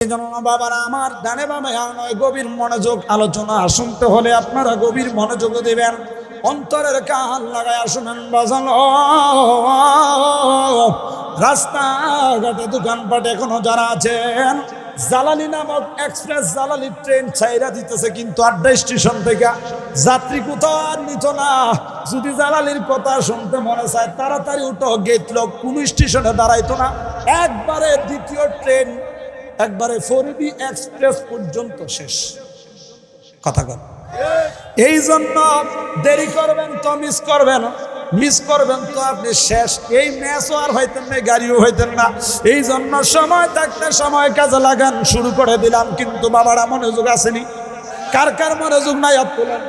এজন্য বাবারা আমার ডানে বামে নয়, গভীর মনোযোগ আলোচনা শুনতে হলে আপনারা গভীর মনোযোগ দিবেন, অন্তরের কান লাগায় শুনেন। বাজানো রাস্তাঘাটে দোকানপাটে এখনো যারা আছেন, জালালি নামক এক্সপ্রেস জালালি ট্রেন ছাইরা দিতেছে, কিন্তু আড্ডা স্টেশন থেকে যাত্রী কোথাও আর নিত না। যদি জালালির কথা শুনতে মনে চায় তাড়াতাড়ি উঠো, গেট লক, কোন স্টেশনে দাঁড়াইতো না, একবারে দ্বিতীয় ট্রেন একবারে ফরিদি এক্সপ্রেস পর্যন্ত শেষ। কথা বল, এই জন্য দেরি করবেন তো মিস করবেন, মিস করবেন তো আপনি শেষ। এই ম্যাচও আর হইতেন না, গাড়িও হইতেন না। এই জন্য সময় থাকতে সময় কাজে লাগান। শুরু করে দিলাম, কিন্তু বাবারা মনোযোগ আসেনি। কার কার মনোযোগ নাই হাত তোলেন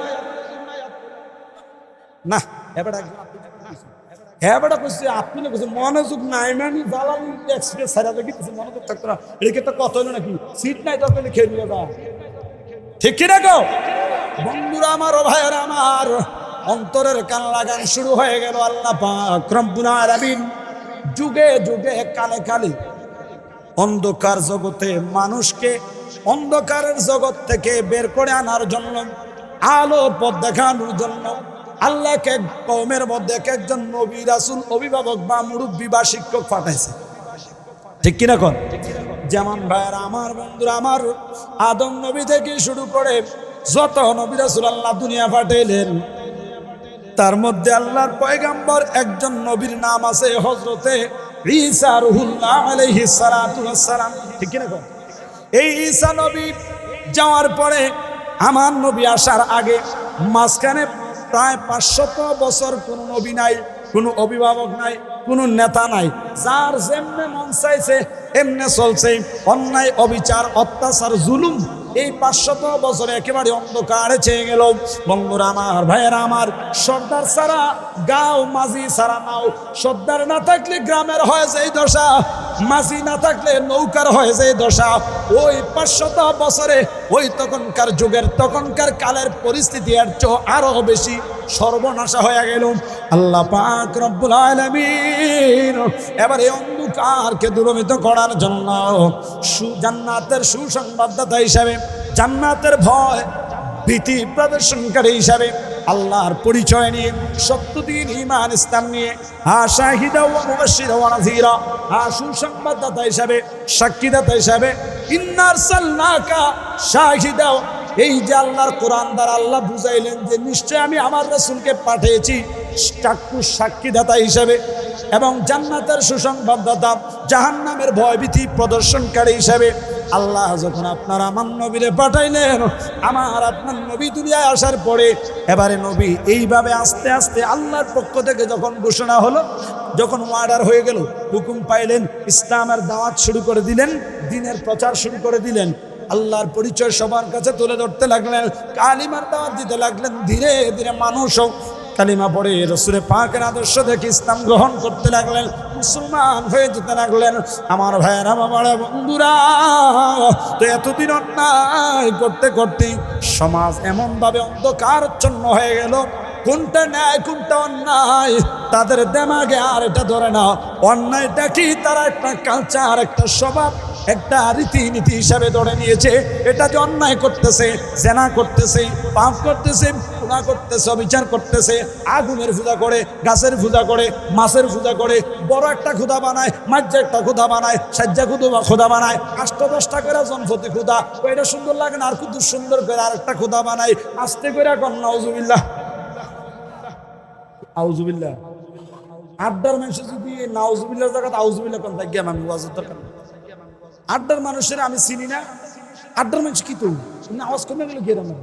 না। এবার এবারে কইছি আপনি কইছেন মনোযোগ নাই, মানে জালালি এক্সপ্রেস ছাড়া দেখি মনোযোগ থাকতো না। এটা তো কত হলো নাকি, সিট নাই তো আপনি খেয়ে নিয়ে যাও, ঠিক কি না গো বন্ধুরা আমার, ও ভাইয়েরা আমার, অন্তরের কান লাগান। শুরু হয়ে গেল আল্লাহ পাক রব্বুল আলামিন যুগে যুগে কালে কালে অন্ধকার জগতে মানুষকে অন্ধকারের জগৎ থেকে বের করে আনার জন্য, আলো পথ দেখানোর জন্য আল্লাহকে কওমের মধ্যে একজন নবী, রাসূল, অভিভাবক বা মুরব্বী বা শিক্ষক পাঠাইছে, ঠিক কিনা কোন? যেমন ভাইয়েরা আমার, বন্ধুরা আমার, আদম নবী থেকে শুরু করে যত নবী রাসূল আল্লাহ দুনিয়া পাঠাইলেন, তার মধ্যে আল্লাহর পয়গাম্বর একজন নবীর নাম আছে হযরতে ঈসা রুহুল্লাহ আলাইহিস সালাতু ওয়াস সালাম, ঠিক কিনা কোন? এই ঈসা নবী যাওয়ার পরে আমার নবী আসার আগে মাঝখানে প্রায় 500 বছর কোনো নবী নাই, কোনো অভিভাবক নাই, কোনো নেতা নাই, যার যেমনে মন চাইছে এমনে চলছে। অন্যায়, অবিচার, অত্যাচার, জুলুম এই 500 বছরে একেবারে অন্ধকারে চেয়ে গেল। বন্ধুরা আমার, ভাইয়েরা আমার, সর্দার ছাড়া গাঁও, মাঝি ছাড়া নাও, সর্দার না থাকলে গ্রামের হয় যে দশা, মাঝি না থাকলে নৌকার হয় যে দশা। ওই 500 বছরে ওই তখনকার যুগের, তখনকার কালের পরিস্থিতি এর চেয়ে আরো বেশি সর্বনাশা হয়ে গেল। আল্লাহ পাক রব্বুল আলামিন এবারে অন্ধকারকে দূরীভূত করার জন্য জান্নাতের সুসংবাদদাতা হিসাবে, জান্নাতের ভয় ভীতি প্রদর্শনকারী হিসাবে, আল্লাহর পরিচয় নিয়ে, সত্যদিন ঈমান ইসলাম নিয়ে, শাহিদা ওয়া মুবাশশিরা ওয়া নাযীরা, সুসংবাদদাতা হিসাবে, সাক্ষীদাতা হিসাবে, ইন্না আরসালনাকা শাহিদা, এই যে আল্লাহর কোরআন দ্বারা আল্লাহ বুঝাইলেন যে নিশ্চয় আমি আমার রাসূলকে পাঠিয়েছি চাক্ষুষ সাক্ষীদাতা হিসাবে, এবং জান্নাতের সুসংবাদদাতা, জাহান্নামের ভয়ভীতি প্রদর্শনকারী হিসাবে। আল্লাহ যখন আপনার আমার নবীরে পাঠাইলেন, আমার আপনার নবী দুনিয়ায় আসার পরে এবারে নবী এইভাবে আস্তে আস্তে আল্লাহর পক্ষ থেকে যখন ঘোষণা হলো, যখন অর্ডার হয়ে গেল, হুকুম পাইলেন, ইসলামের দাওয়াত শুরু করে দিলেন, দ্বীনের প্রচার শুরু করে দিলেন, আল্লাহর পরিচয় সবার কাছে তুলে ধরতে লাগলেন, কালিমার দাওয়াত দিতে লাগলেন। ধীরে ধীরে মানুষও কালিমা পড়ে রাসূলের পাকের আদর্শ দেখে ইসলাম গ্রহণ করতে লাগলেন, মুসলমান হয়ে যেতে লাগলেন। আমার ভাইয়েরা, বাবারা, বন্ধুরা, তো এতদিন অন্যায় করতে করতে সমাজ এমনভাবে অন্ধকারাচ্ছন্ন হয়ে গেল, কোনটা ন্যায় কোনটা অন্যায় তাদের দেমাগে আর এটা ধরে না। অন্যায়টা কি তারা একটা কালচার, একটা স্বভাব, একটা রীতিনীতি হিসাবে ধরে নিয়েছে। এটা যে অন্যায় করতেছে, জেনা করতেছে, পাপ করতেছে, গুনাহ করতেছে, অবিচার করতেছে, আগুনের পূজা করে, গাছের পূজা করে, মাছের পূজা করে, বড় একটা খোদা বানায়, মাঝে একটা খোদা বানায়, সাজ্জা খোদা বানায়, 8-10টা করে জনপতি খোদা, এটা সুন্দর লাগে না, আর খুব সুন্দর করে আরেকটা খোদা বানায়, আস্তে করে কর নাউজুবিল্লাহ, আউজুবিল্লাহ। আড্ডার মানুষের যদি নাউজুবিল্লাহর জায়গাতে আউজুবিল্লাহ কোন থাকে, আমি ওয়াজের দরকার। আড্ডার মানুষের আমি চিনি না, আড্ডার মানুষ কি তো আওয়াজ কমে গেল, কি রকম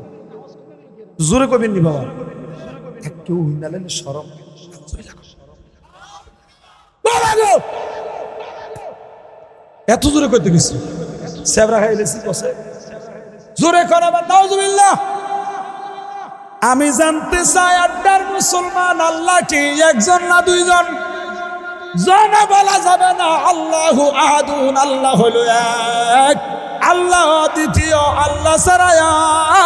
জোরে কবেন নি বাবা, কেউ হিন্দালেন সরম, এত জোরে করতে গেছি, সেবরা খাইলেছি বসে জোরে করে নাউজুবিল্লাহ। আমি জানতে চাই আড্ডার মুসলমান আল্লাহ কি একজন না দুইজন? জানা বলা যাবে না। আল্লাহু আহাদুন, আল্লাহ হলো এক, আল্লাহ দ্বিতীয়, আল্লাহ ছাড়া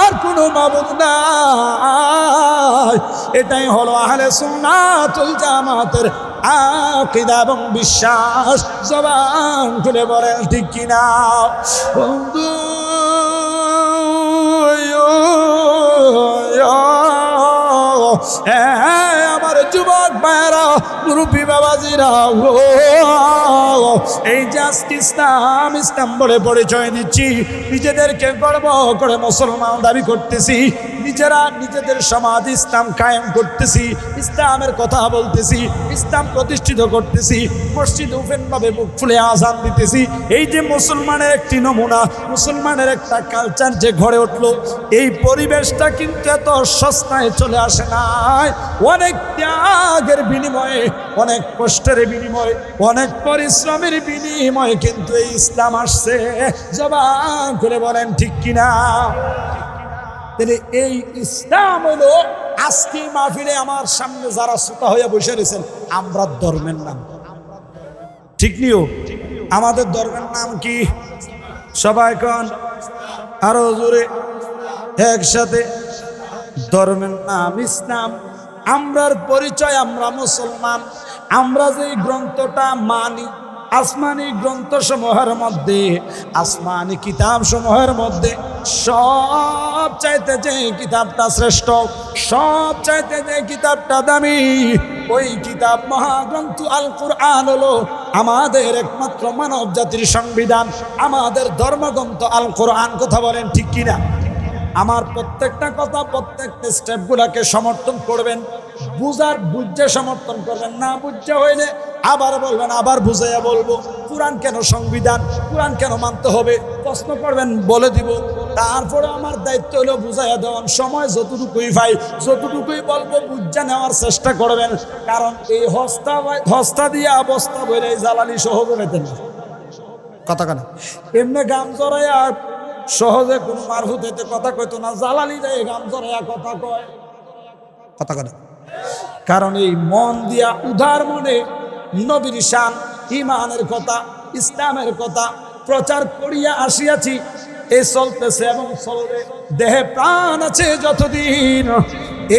আর কোনো মাবুদ নাই। এটাই হলো আহলে সুন্নাতুল জামাতের আকীদা এবং বিশ্বাস। জবান খুলে বলেন ঠিক কিনা বন্ধু? আমার যুবক ভাইরা, মুরব্বী বাবাজিরা, এই যে আজকে ইসলাম বলে পরিচয় দিচ্ছি, নিজেদেরকে গর্ব করে মুসলমান দাবি করতেছি, নিজেদের সমাজ ইসলাম কায়েম করতেছি, ইসলামের কথা বলতেছি, ইসলাম প্রতিষ্ঠিত করতেছি, মসজিদ ওপেন ভাবে মুখ ফুলে আজান দিতেছি। এই যে মুসলমানের একটি নমুনা, মুসলমানের একটা কালচার যে গড়ে উঠলো, এই পরিবেশটা কিন্তু এত সস্তায় চলে আসে নাই। অনেক ত্যাগের বিনিময়ে, অনেক কষ্টের বিনিময়ে, অনেক পরিশ্রমের বিনিময়ে কিন্তু এই ইসলাম আসছে। জবান করে বলেন ঠিক কিনা? তাহলে এই ইসলাম হলো আজকে মাহফিলে আমার সামনে যারা শ্রোতা হয়ে বসে রয়েছেন, আমরা ধর্মের নাম ঠিক নিও। আমাদের ধর্মের নাম কি? সবাই কোন আরো জোরে একসাথে। ধর্মের নাম ইসলাম। আমরার পরিচয়, আমরা মুসলমান। আমরা যে গ্রন্থটা মানি, আসমানি গ্রন্থ সমূহের মধ্যে, আসমানি কিতাব সমূহের মধ্যে সব চাইতে যে কিতাবটা শ্রেষ্ঠ, সব চাইতে যে কিতাবটা দামি, ওই কিতাব মহাগ্রন্থ আল কুরআন হলো আমাদের একমাত্র মানব জাতির সংবিধান, আমাদের ধর্মগ্রন্থ আল কুরআন। কথা বলেন ঠিক কিনা? আমার প্রত্যেকটা কথা, প্রত্যেকটা স্টেপগুলোকে সমর্থন করবেন, বুঝে সমর্থন করবেন, না বুঝে হইলে আবার বলবেন, আবার বুঝাইয়া বলবো। কোরআন কেন সংবিধান, কোরআন কেন মানতে হবে প্রশ্ন করবেন, বলে দিব। তারপরে আমার দায়িত্ব হলো বুঝাইয়া দেওয়ার সময় যতটুকুই ভাই, যতটুকুই বলবো বুঝা নেওয়ার চেষ্টা করবেন। কারণ এই হস্তা দিয়ে অবস্থা বলে জালালি সহ বেতেন কথা কেন এমনি গাম জড়াইয়া সহজে কোনো মারফুত হইতে কথা কইতো না, জালালি যায় গাম জড়াইয়া কথা কয় কথা কেন? কারণ এই মন দিয়া উদার মনে নবীর শান, ইমানের কথা, ইসলামের কথা প্রচার করিয়া আসিয়াছি। এই চলতেছে এবং চলবে, দেহে প্রাণ আছে যতদিন,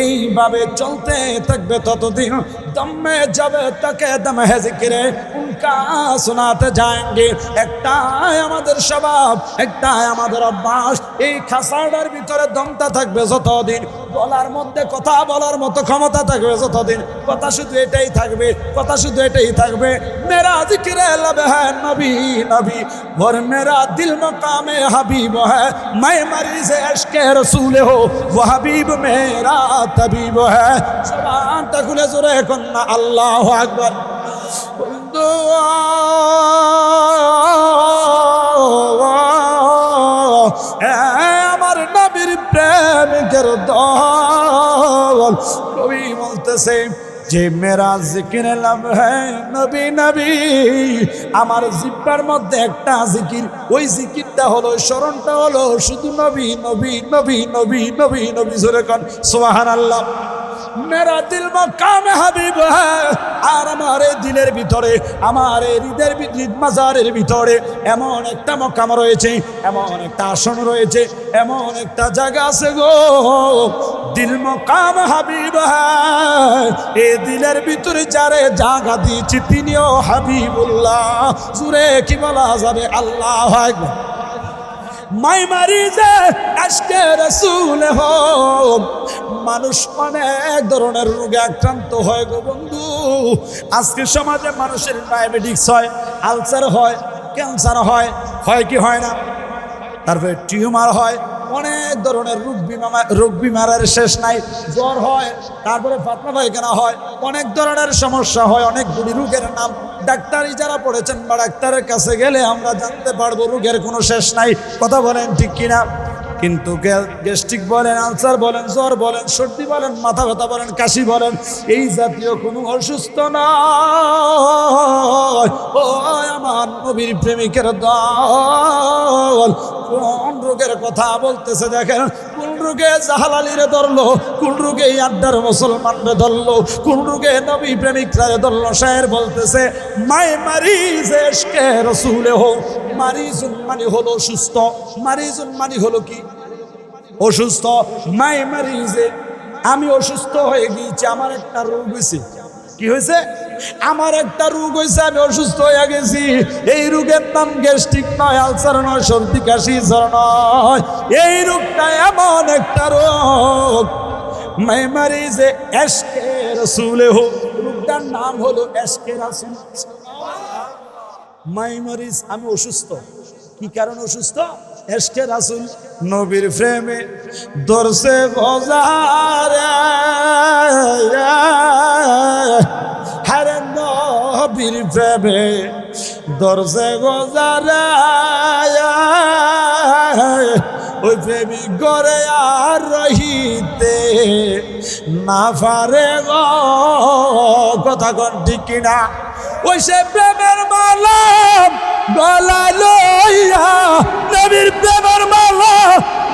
এইভাবে চলতে থাকবে ততদিন। দমে যাবে তাকে দম হে জিকিরে উনকা শোনাতে যাएंगे। একটাই আমাদের স্বভাব, একটাই আমাদের অভ্যাস, এই খাসাড়ার ভিতরে দমটা থাকবে যতদিন, বলার মধ্যে কথা বলার মতো ক্ষমতা থাকবে যতদিন, কথা শুধু এটাই থাকবে, কথা শুধু এটাই থাকবে। মেরা জিকিরে लब है नबी नबी और मेरा दिल मकाम हबीब है। मैं मरीज इश्क रसूल हो, वो हबीब मेरा तबीब है। ज़बान तकुले ज़ुरे कन्ना अल्लाहु अकबर। আমার নবীর প্রেমিকের দল কবি বলতেছে যে মেরা জিকির लब है নবী নবী। আমার জিহ্বার মধ্যে একটা জিকির, ওই জিকিরটা হলো, স্মরণটা হলো শুধু নবী নবী নবী নবী নবী নবী। জোরে কোন সুবহানাল্লাহ। মেরা দিল মকাম হাবিব হ্যাঁ। আর আমার এই দিলের ভিতরে, আমার এই হৃদয়ের মাজারের ভিতরে এমন একটা মকাম রয়েছে, এমন একটা আসন রয়েছে, এমন একটা জায়গা আছে গো, দিল মকাম হাবিব হ্যাঁ। এই দিলের ভিতরে যারে জায়গা দিয়েছি তিনিও হাবিবুল্লাহ। জুড়ে কি বলা যাবে? আল্লাহু আকবার। মাই মারিজে আশকে রসুল হো। মানুষ অনেক ধরনের রোগে আক্রান্ত হয় গো বন্ধু। আজকে সমাজে মানুষের ডায়াবেটিস হয়, আলসার হয়, ক্যান্সার হয়, হয় কি হয় না? তারপরে টিউমার হয়, অনেক ধরনের রোগ বিমারের শেষ নাই। জ্বর হয়, তারপরে পাতলা পায়খানা হয়, অনেক ধরনের সমস্যা হয়, অনেকগুলি রোগের নাম ডাক্তারি যারা পড়েছেন বা ডাক্তারের কাছে গেলে আমরা জানতে পারবো রোগের কোনো শেষ নাই। কথা বলেন ঠিক কিনা? কিন্তু গ্যাস্ট্রিক বলেন, আলসার বলেন, জ্বর বলেন, সর্দি বলেন, মাথা ব্যথা বলেন, কাশি বলেন, এই জাতীয় কোনো অসুস্থ নয়। ও আমার নবীর প্রেমিকের দল কোন রোগের কথা বলতেছে দেখেন। কোন রোগে জাহালালিরে ধরলো, কোন রোগে আড্ডার মুসলমানরে ধরলো, কোন রোগে নবী প্রেমিকরা ধরলো। শায়ের বলতেছে মাই মারিজ ইশকে রসুল হো। মারিজুন মানে হলো সুস্থ, মারিজুন মানে হলো কি? অসুস্থ। মাই মারিজে আমি অসুস্থ হয়ে গিয়েছি, আমার একটা রোগ হয়েছে। কি হয়েছে? আমার একটা রোগ হয়েছে, আমি অসুস্থ হয়ে গেছি। এই রোগের নাম গ্যাস্ট্রিক নয়, আলসার নয়, সর্দি কাশি জ্বর নয়। এই রোগটা এমন একটা রোগ, मैं मरीज़े एश्के रसूले हो, রোগটার নাম হলো এশকে রাসূল। मैं मरीज़, আমি অসুস্থ। কি কারণে অসুস্থ? এশকে রাসূল, নবীর প্রেমে দরসে গোজারে, হরে নবীর প্রেমে দরসে গোজারে, ওই প্রেমিক গড়ে আর রহিতে না পারে গো, কথা কোন ঠিক কিনা? ওই সে প্রেমের মালা গলা লইয়া, নবীর প্রেমের মালা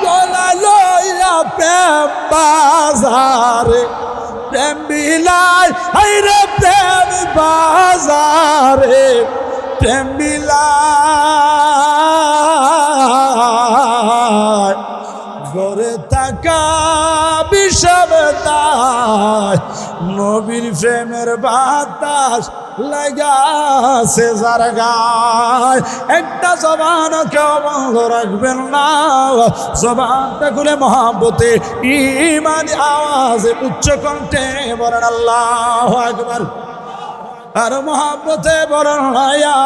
গলা লইয়া প্রেম বাজারে প্রেম বিলায়, হাইরে প্রেম বাজারে প্রেম বিলায়, গড়ে থাকা বিষমতায় নবীর প্রেমের বাতাস লাগাছে যার গায়। একটা জবান কেউ বন্ধ রাখবেন না, জবানটা খুলে মহাব্বতে ঈমানি আওয়াজে উচ্চ কণ্ঠে বলেন আল্লাহু আকবার। আর মহাব্বতে বলেন ইয়া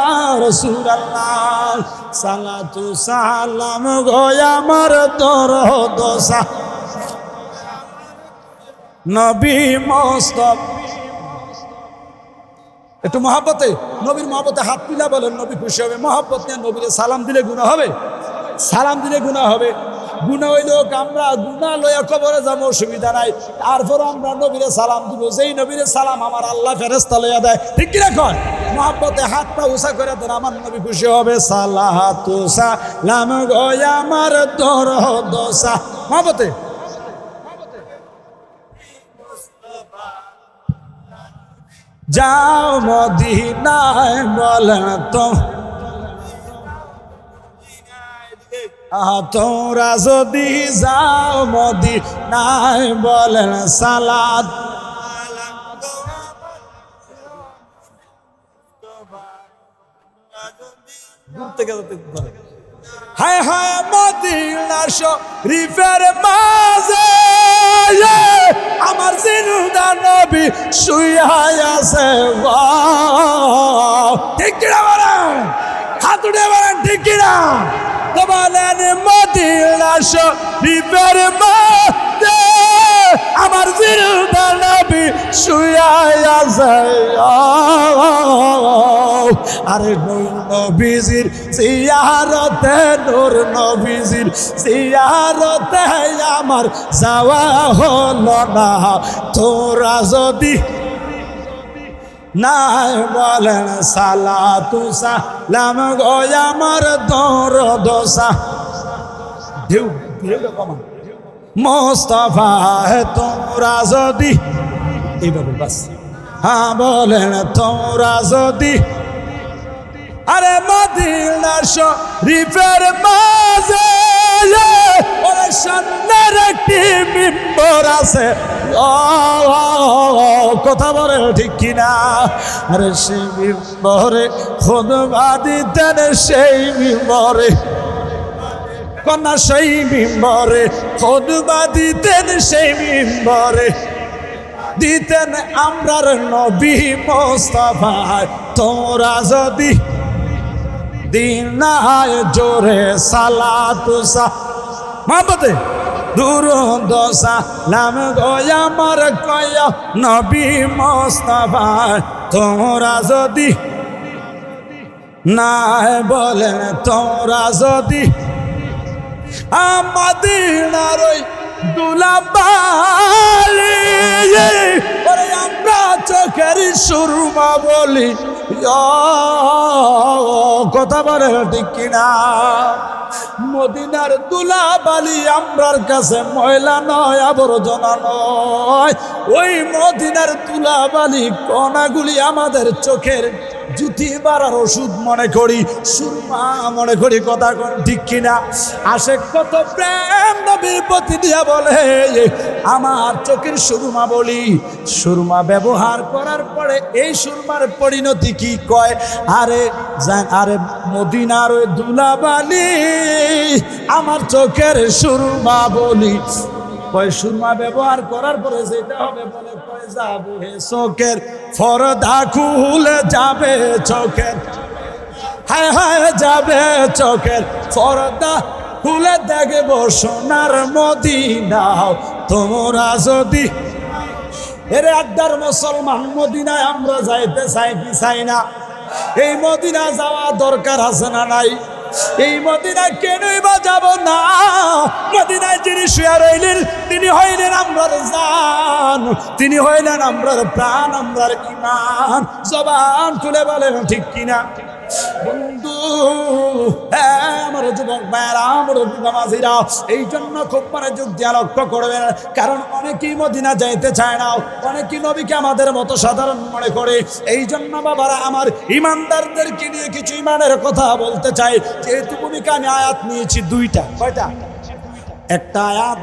রাসূলুল্লাহ, সালাতু সালাম গো আমার দরদ নবী মুস্তাফা। একটু মহাব্বতে, নবীর মহাব্বতে হাত তুলে বলেন, নবী খুশি হবে। মহাব্বত নিয়ে নবীরে সালাম দিলে গুনাহ হবে? সালাম দিলে গুনাহ হবে? গুনাহ হইলেও আমরা গুনাহ লইয়া কবরে যাবো, অসুবিধা নাই। তারপর আমরা নবীরে সালাম দিব, যেই নবীরে সালাম আমার আল্লাহ ফেরেশতা লইয়া দেয়। ঠিক কি রাখুন? মহাব্বতে হাতটা উঁচা করে দেন, আমার নবী খুশি হবে। সালাতু সালাম গো আমার দরদ মহাব্বতে। যাও মদিনায় বলেন তো, তোরা যদি যাও মদিনায় বলেন সালাত, হায় হায় মদিনা শরীফের মাঝে আমার জিন্দা নবী শুইয়া আছে। ঠিক কিনা বলেন? হাত উঠে বলেন ঠিক কিনা? তো বলেন মদিনা শরীফের মাঝে আমার জিন্দা নবী শুইয়া আছে। আরে নূর নবীজির জিয়ারতে, নূর নবীজির জিয়ারতে আমার যাওয়া হলো না। তোরা যদি নাই বলেন সালাতু সালাম গো আমার দরদ মুস্তাফা, তোরা যদি এইভাবে বাস, হ্যাঁ বলেন তোরা যদি, আরে মদিনা শরীফের মাঝে ওরে সামনের একটি মিম্বর আছে। কথা বলে ঠিক কিনা? আরে সেই মিম্বরে খুতবা দিতেন, সেই মিম্বরে কন্যা, সেই মিম্বরে খুতবা দিতেন, সেই মিম্বরে দিতেন আমরার নবী মুস্তাফা। তোরা যদি দিন নাই জোরে সালাতু সালাম দুরুদ সালাম গো আমার কয় নবী মুস্তাফা। তোরা যদি নাই বলেন, তোরা যদি মদিনার ওই দুলাবালি আমরা চোখের সুরমা বলি, কথা বলে ঠিক কিনা? মদিনার দুলাবালি আমরার কাছে ময়লা নয়, আবর্জনা নয়। ওই মদিনার দুলাবালি কণাগুলি আমাদের চোখের জুতি বাড়ার ওষুধ মনে করি, সুরমা মনে করি। কথা কোন ঠিক কিনা? আশেক কত প্রেম নবীর প্রতি দিয়া বলে আমার চোখের সুরমা বলি। সুরমা ব্যবহার করার পরে এই সুরমার পরিণতি কি কয়? আরে আরে মদিনার ওই দুলাবালি আমার চোখের সুরমা বলি। কয় সুরমা ব্যবহার করার পরে যেটা হবে বলে কয় যাবে চোখের পর্দা খুলে যাবে চোখের, হায় হায় যাবে চোখের পর্দা খুলে দেখব সোনার মদিনা তোমরা যদি। এর আড্ডার মুসলমান, মদিনায় আমরা যাইতে চাই কি চাই না? এই মদিনা যাওয়া দরকার আছে না নাই? এই মদিনা কেনই বা যাব না? মদিনায় যিনি শুয়ে রইলেন তিনি হইলেন আমরার জান, তিনি হইলেন আমরার প্রাণ, আমরার ঈমান। জবান খুলে বলেন ঠিক কিনা বন্ধু? হ্যাঁ আমার যুবক ভাইয়েরা, আমার নামাজিরা, এই জন্য খুব মনোযোগ দিয়ে লক্ষ্য করবেন। কারণ অনেকেই মদিনা যাইতে চায় না, অনেকেই নবীকে আমাদের মতো সাধারণ মনে করে। এই জন্য বাবারা আমার ইমানদারদেরকে নিয়ে কিছু ইমানের কথা বলতে চাই। যেহেতু ভূমিকা আমি আয়াত নিয়েছি দুইটা, কয়টা? একটা আয়াত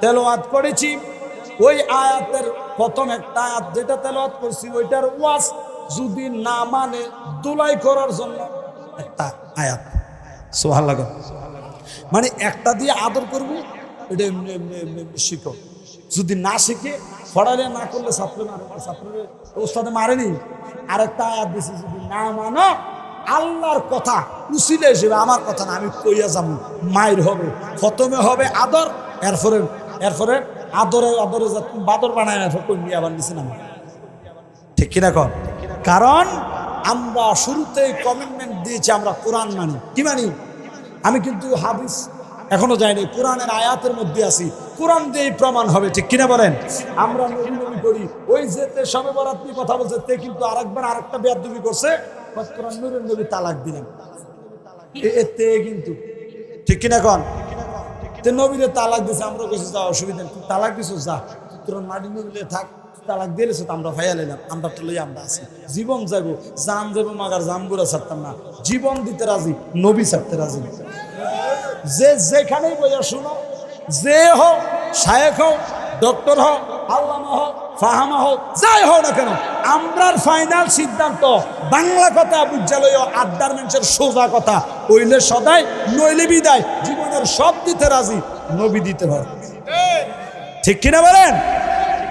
তেলাওয়াত করেছি। ওই আয়াতের প্রথম একটা আয়াত যেটা তেলাওয়াত করছি ওইটার ওয়াজ যদি না মানে দুলাই করার জন্য একটা আয়াত। সুবহানাল্লাহ। মানে একটা দিয়ে আদর করবো, এটা শিখো। যদি না শিখে পড়ালে না করলে ছাত্র মারে, ছাত্রের ওস্তাদে মারেনি। আর একটা আয়াত দিছি যদি না মানো আল্লাহর কথা উসিলা হিসেবে, আমার কথা না, আমি কইয়া যাবো, মায়ের হবে। প্রথমে হবে আদর, এরপরে আদরে বাদর বানায় না কই নিয়ে আবার নিচে নামা। ঠিক কিনা কর? কারণ আমরা শুরুতেই কমিটমেন্ট দিয়েছি আমরা কোরআন মানি। কি মানি? আমি কিন্তু হাদিস এখনো যাইনি, কোরআনের আয়াতের মধ্যে আছি। কোরআন দিয়েই প্রমাণ হবে। ঠিক কিনা বলেন? আমরা নবী নবী করি। ওই যেতে সবে বরাত নিয়ে কথা বলছে তে কিন্তু আরেকবার আরেকটা বেয়াদবি করছে। কোরআন নূরের নবী তালাক দিলেন এতে কিন্তু। ঠিক কিনা কন? তে নবীরে তালাক দিছে, আমরা কইছি যা অসুবিধা নেই, তালাক দিছো যা, তোর মাটি নবীলে থাক। তালাক দিয়েছে তো আমরা ভাইয়া নিলাম, আমরা তো লই আমরা আছি। জীবন যাইব, জান যাইব, মাগার জামগুড়া ছাড়তাম না। জীবন দিতে রাজি, নবী ছাড়তে রাজি। যে যেখানেই বইয়া শুনো, যে হোক, শায়েখ হোক, ডক্টর হোক, আল্লামা হোক, ফাহামা হোক, যাই হোক না কেন, আমরার ফাইনাল সিদ্ধান্ত বাংলা কথা বুঝা লইও, আড্ডার মানুষের সোজা কথা। হইলে সদাই, নইলে বিদায়। জীবনের সব দিতে রাজি, নবী দিতে হয়। ঠিক কিনা বলেন?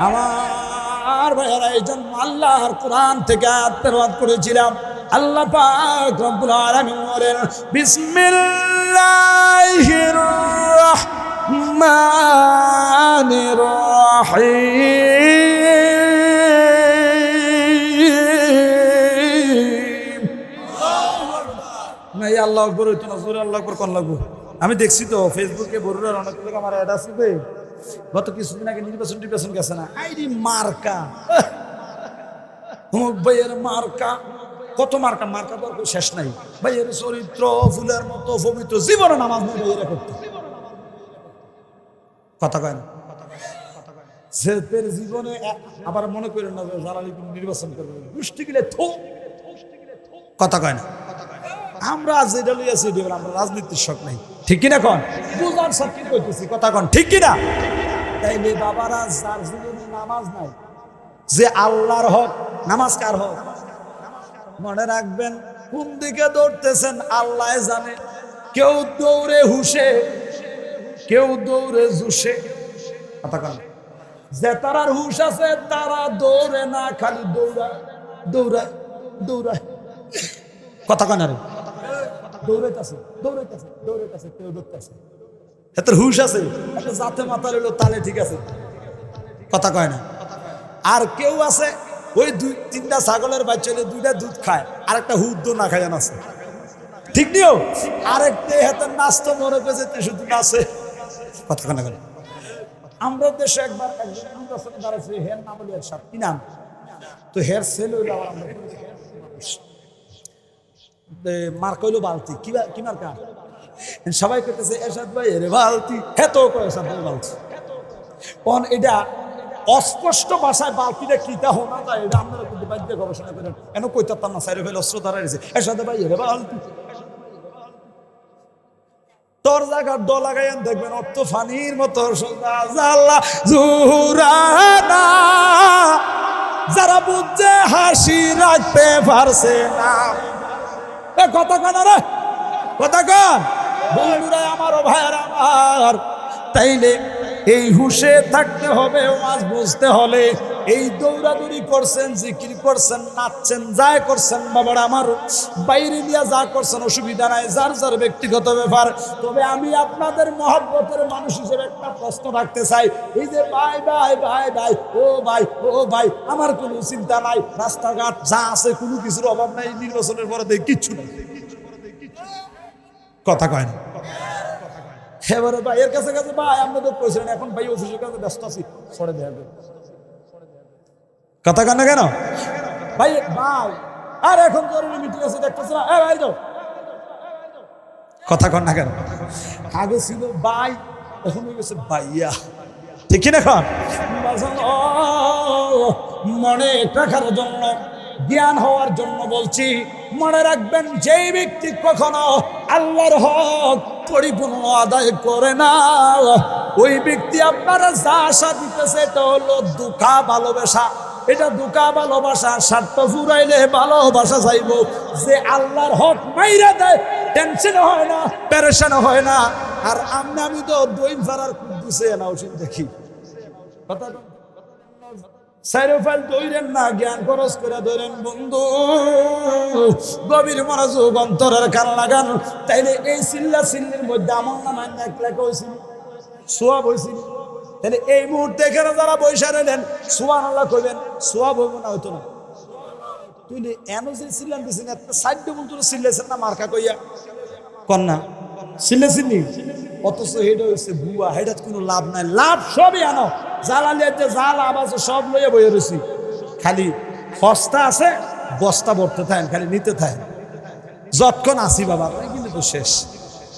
আমার ভাইয়েরা, এই জন্য আল্লাহর কোরআন থেকে আয়াত তেলাওয়াত করেছিলাম। আল্লাহ পাক রব্বুল আলামিন বলেন বিসমিল্লাহির রাহমানির রাহিম। না, আল্লাহু আকবার হইতো না, জোরে আল্লাহু আকবার কোন লাগবো? আমি দেখছি তো ফেসবুকে বড়ুরার অনেক লোক আমার অ্যাড আসবে। গত কিছুদিন আগে নির্বাচন গেছে না, আইডি মার্কা, ভাইয়ের মার্কা, কত মার্কা, মার্কা তো শেষ নাই। ভাইয়ের চরিত্র ফুলের মতো পবিত্র, জীবনে নামাজ নেই ভাইয়েরা করতে। কথা কয় না? সেতের জীবনে আবার মনে করেন না জালালি নির্বাচন করবে, গোষ্ঠী গিলে থো। কথা কয় না? আমরা যেটা লইয়াছি আমরা রাজনীতির শখ নাই। ঠিক কিনা কন? বুঝার শক্তি করতেছি। কথা কন ঠিক কিনা? তাইলে বাবারা, যার জীবনে নামাজ নাই, যে আল্লাহর হক, নামাজ কার হক? মনে রাখবেন, কোন দিকে দৌড়তেছেন আল্লাহ জানে। কেউ দৌড়ে হুশে, কেউ দৌড়ে জুসে। কথা কন? যে তারার হুশ আছে তারা দৌড়ে না, খালি দৌড়ায় দৌড়ায় দৌড়ায়। কথা কন? আরে দৌড়াইতেছে দৌড়াইতেছে দৌড়াইতেছে, কেউ দৌড়তেছে, এটার হুশ আছে, একটা জাতে মাথা রইল তালে, ঠিক আছে। কথা কয় না? আর কেউ আছে ওই দুই তিনটা ছাগলের বাচ্চা হলে দুইটা দুধ খায়, আর একটা হুদ্দ না খায় নাচে। ঠিক নিও? আরেকটা হাতের নাচতো মনে করছে শুধু নাচে। কথা কয় না? আমরা দেশে একবার একজন নির্বাচনে দাঁড়াইছে, হের নাম হলো এরশাদ। কি নাম? তো হের ছেলে হইলো আবার আমরা মার্কা হইলো বালতি। কি মার্কা? সবাই করতেছে এরশাদ ভাই এর বালতি, হ্যাঁ তো এরশাদ ভাই বালতি। এটা অস্পষ্ট ভাষায় বালতিটা কিতা হোনা যায় এটা আপনারা কিন্তু বাধ্য গবেষণা করেন এন কইতাম না সাইরে ফেলে অস্ত্র ধরা রয়েছে এর সাথে ভাই এরে বালতি তোর জায়গার দ লাগাইন দেখবেন অর্থ ফানির মতো সোজা জাল্লা জুরানা যারা বুঝছে হাসি রাখতে পারছে না এ কথা কান রে কথা কান বন্ধুরা আমারও ভাইয়ের আমার তাইলে এই হুশে থাকতে হবে ওয়াজ বুঝতে হলে এই দৌড়াদৌড়ি করছেন জিকির করছেন নাচছেন যাই করছেন বাবার আমার বাইরে নিয়ে যা করছেন অসুবিধা নাই যার যার ব্যক্তিগত ব্যাপার তবে আমি আপনাদের মহব্বতের মানুষ হিসেবে একটা প্রশ্ন রাখতে চাই এই যে ভাই ভাই ভাই ভাই ও ভাই আমার কোনো চিন্তা নাই রাস্তাঘাট যা আছে কোনো কিছুর অভাব নাই নির্বাচনের পরে দেখি কিচ্ছু নাই কথা কয় না এবারে ভাই এর কাছে কাছে ভাই আমরা তো কইছেন এখন ভাই অফিসের কাছে ব্যস্ত আছি সরে দেবে কথা কান না কেন ভাই ভাই আর এখন জরুরি মিটিং আছে দেখতেছ না এ ভাই যাও কথা কন না কেন আগে ছিল ভাই এখন হয়ে গেছে ভাইয়া ঠিক না এখন মনে রাখার জন্য জ্ঞান হওয়ার জন্য বলছি মনে রাখবেন যেই ব্যক্তি কখনো আল্লাহর হক পরিপূর্ণ আদায় করে না ওই ব্যক্তি আপনারা যা আশা দিতেছে এটা হলো দুঃখা ভালোবাসা এটা দুঃখা ভালোবাসা স্বার্থ ফুরাইলে ভালোবাসা চাইব যে আল্লাহর হক মাইরা দেয় টেনশন হয় না পেরেশান হয় না আর আমি তো দই ফারার দিছে না ওষুধ দেখি কথা সাইরোফাইল দৌড়েন না জ্ঞান খরচ করে ধরেন বন্ধু গভীর মনোযোগ অন্তরের কান লাগান তাইলে এই চিল্লা চিল্লির মধ্যে আমার নাম এক লেখা হয়েছিল সোয়াব হয়েছিল তাহলে এই মুহূর্তে এখানে যারা বৈশা রইলেন সুবহানাল্লাহ কইবেন সোয়াব হইব না হইতো না তুই এন যে চিল্লান দিছেন একটা সাইড বন্ধু চিল্লাইছেন না মার্কা কইয়া কন্যা চিল্লাইছিনি অথচ হেটা হচ্ছে বুয়া হেটাত কোনো লাভ নাই লাভ সবই আনো জালালিয়ার যে যা লাভ আছে সব লইয়া বইয়ে রয়েছি খালি হস্তা আছে বস্তা ভরতে থাকেন খালি নিতে থাকেন যতক্ষণ আসি বাবা তাই কিন্তু তো শেষ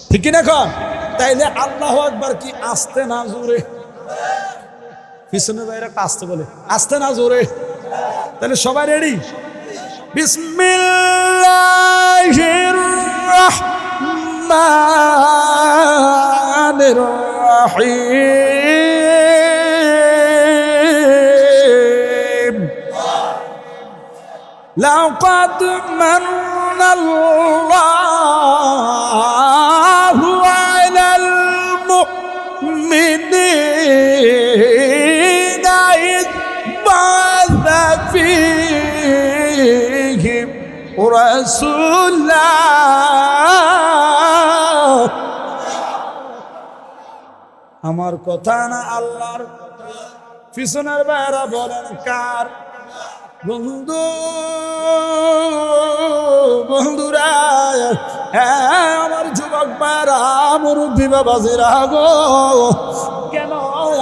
ঠিক না এখন তাইলে আল্লাহু আকবার কি আসতে না জোরে পিছনে বাইরে আসতে বলে আসতে না জোরে তাহলে সবাই রেডি বিসমিল্লাহির রাহমানির রাহিম লাকাদ মান্নাল্লাহু আলাল মুমিনিনা ইয বা'আসা ফীহিম রাসূলা আমার কথা না আল্লাহর পিছনের বাইরা বলেন কার বন্ধু বন্ধুরা হ্যাঁ আমার যুবক বাইরা মুরব্বী বাবাজিরা গো কেন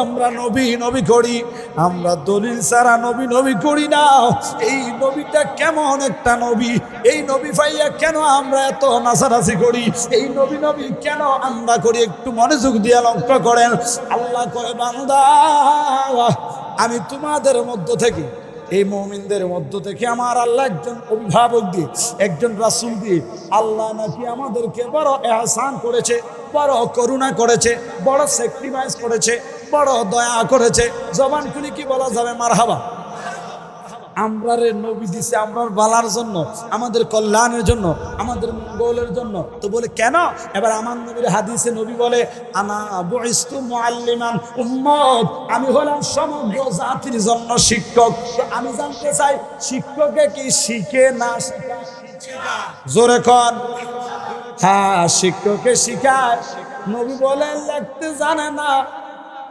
আমরা নবী নবী করি আমরা দলিল ছাড়া নবী নবী করি না এই নবীটা কেমন একটা নবী এই নবী ভাইয়া কেন আমরা এত নাচানাচি করি এই নবী নবী কেন আমরা করি একটু মনোযোগ দিয়ে লক্ষ্য করেন আল্লাহ কয় বান্দা আমি তোমাদের মধ্য থেকে এই মুমিনদের মধ্য থেকে আমার আল্লাহ একজন অভিভাবক দিয়ে একজন রাসূল দিয়ে আল্লাহ নাকি আমাদেরকে বড় ইহসান করেছে বড় করুণা করেছে বড় স্যাক্রিফাইস করেছে বড় দয়া করেছে জবান খুলে কি বলা যাবে মারহাবা আমরা রে নবী দিছে আমরার বালার জন্য আমাদের কল্যাণের জন্য আমাদের মঙ্গলের জন্য তো বলে কেন এবার আমার নবীর হাদিসে নবী বলে আনা বুইস্তু মুআল্লিমান উম্মত আমি হলাম সমগ্র জাতির জন্য শিক্ষক তো আমি জানতে চাই শিক্ষকে কি শিখে না শেখায় জোরে কোন হ্যাঁ শিক্ষকে শিখায় নবী বলেন লিখতে জানে না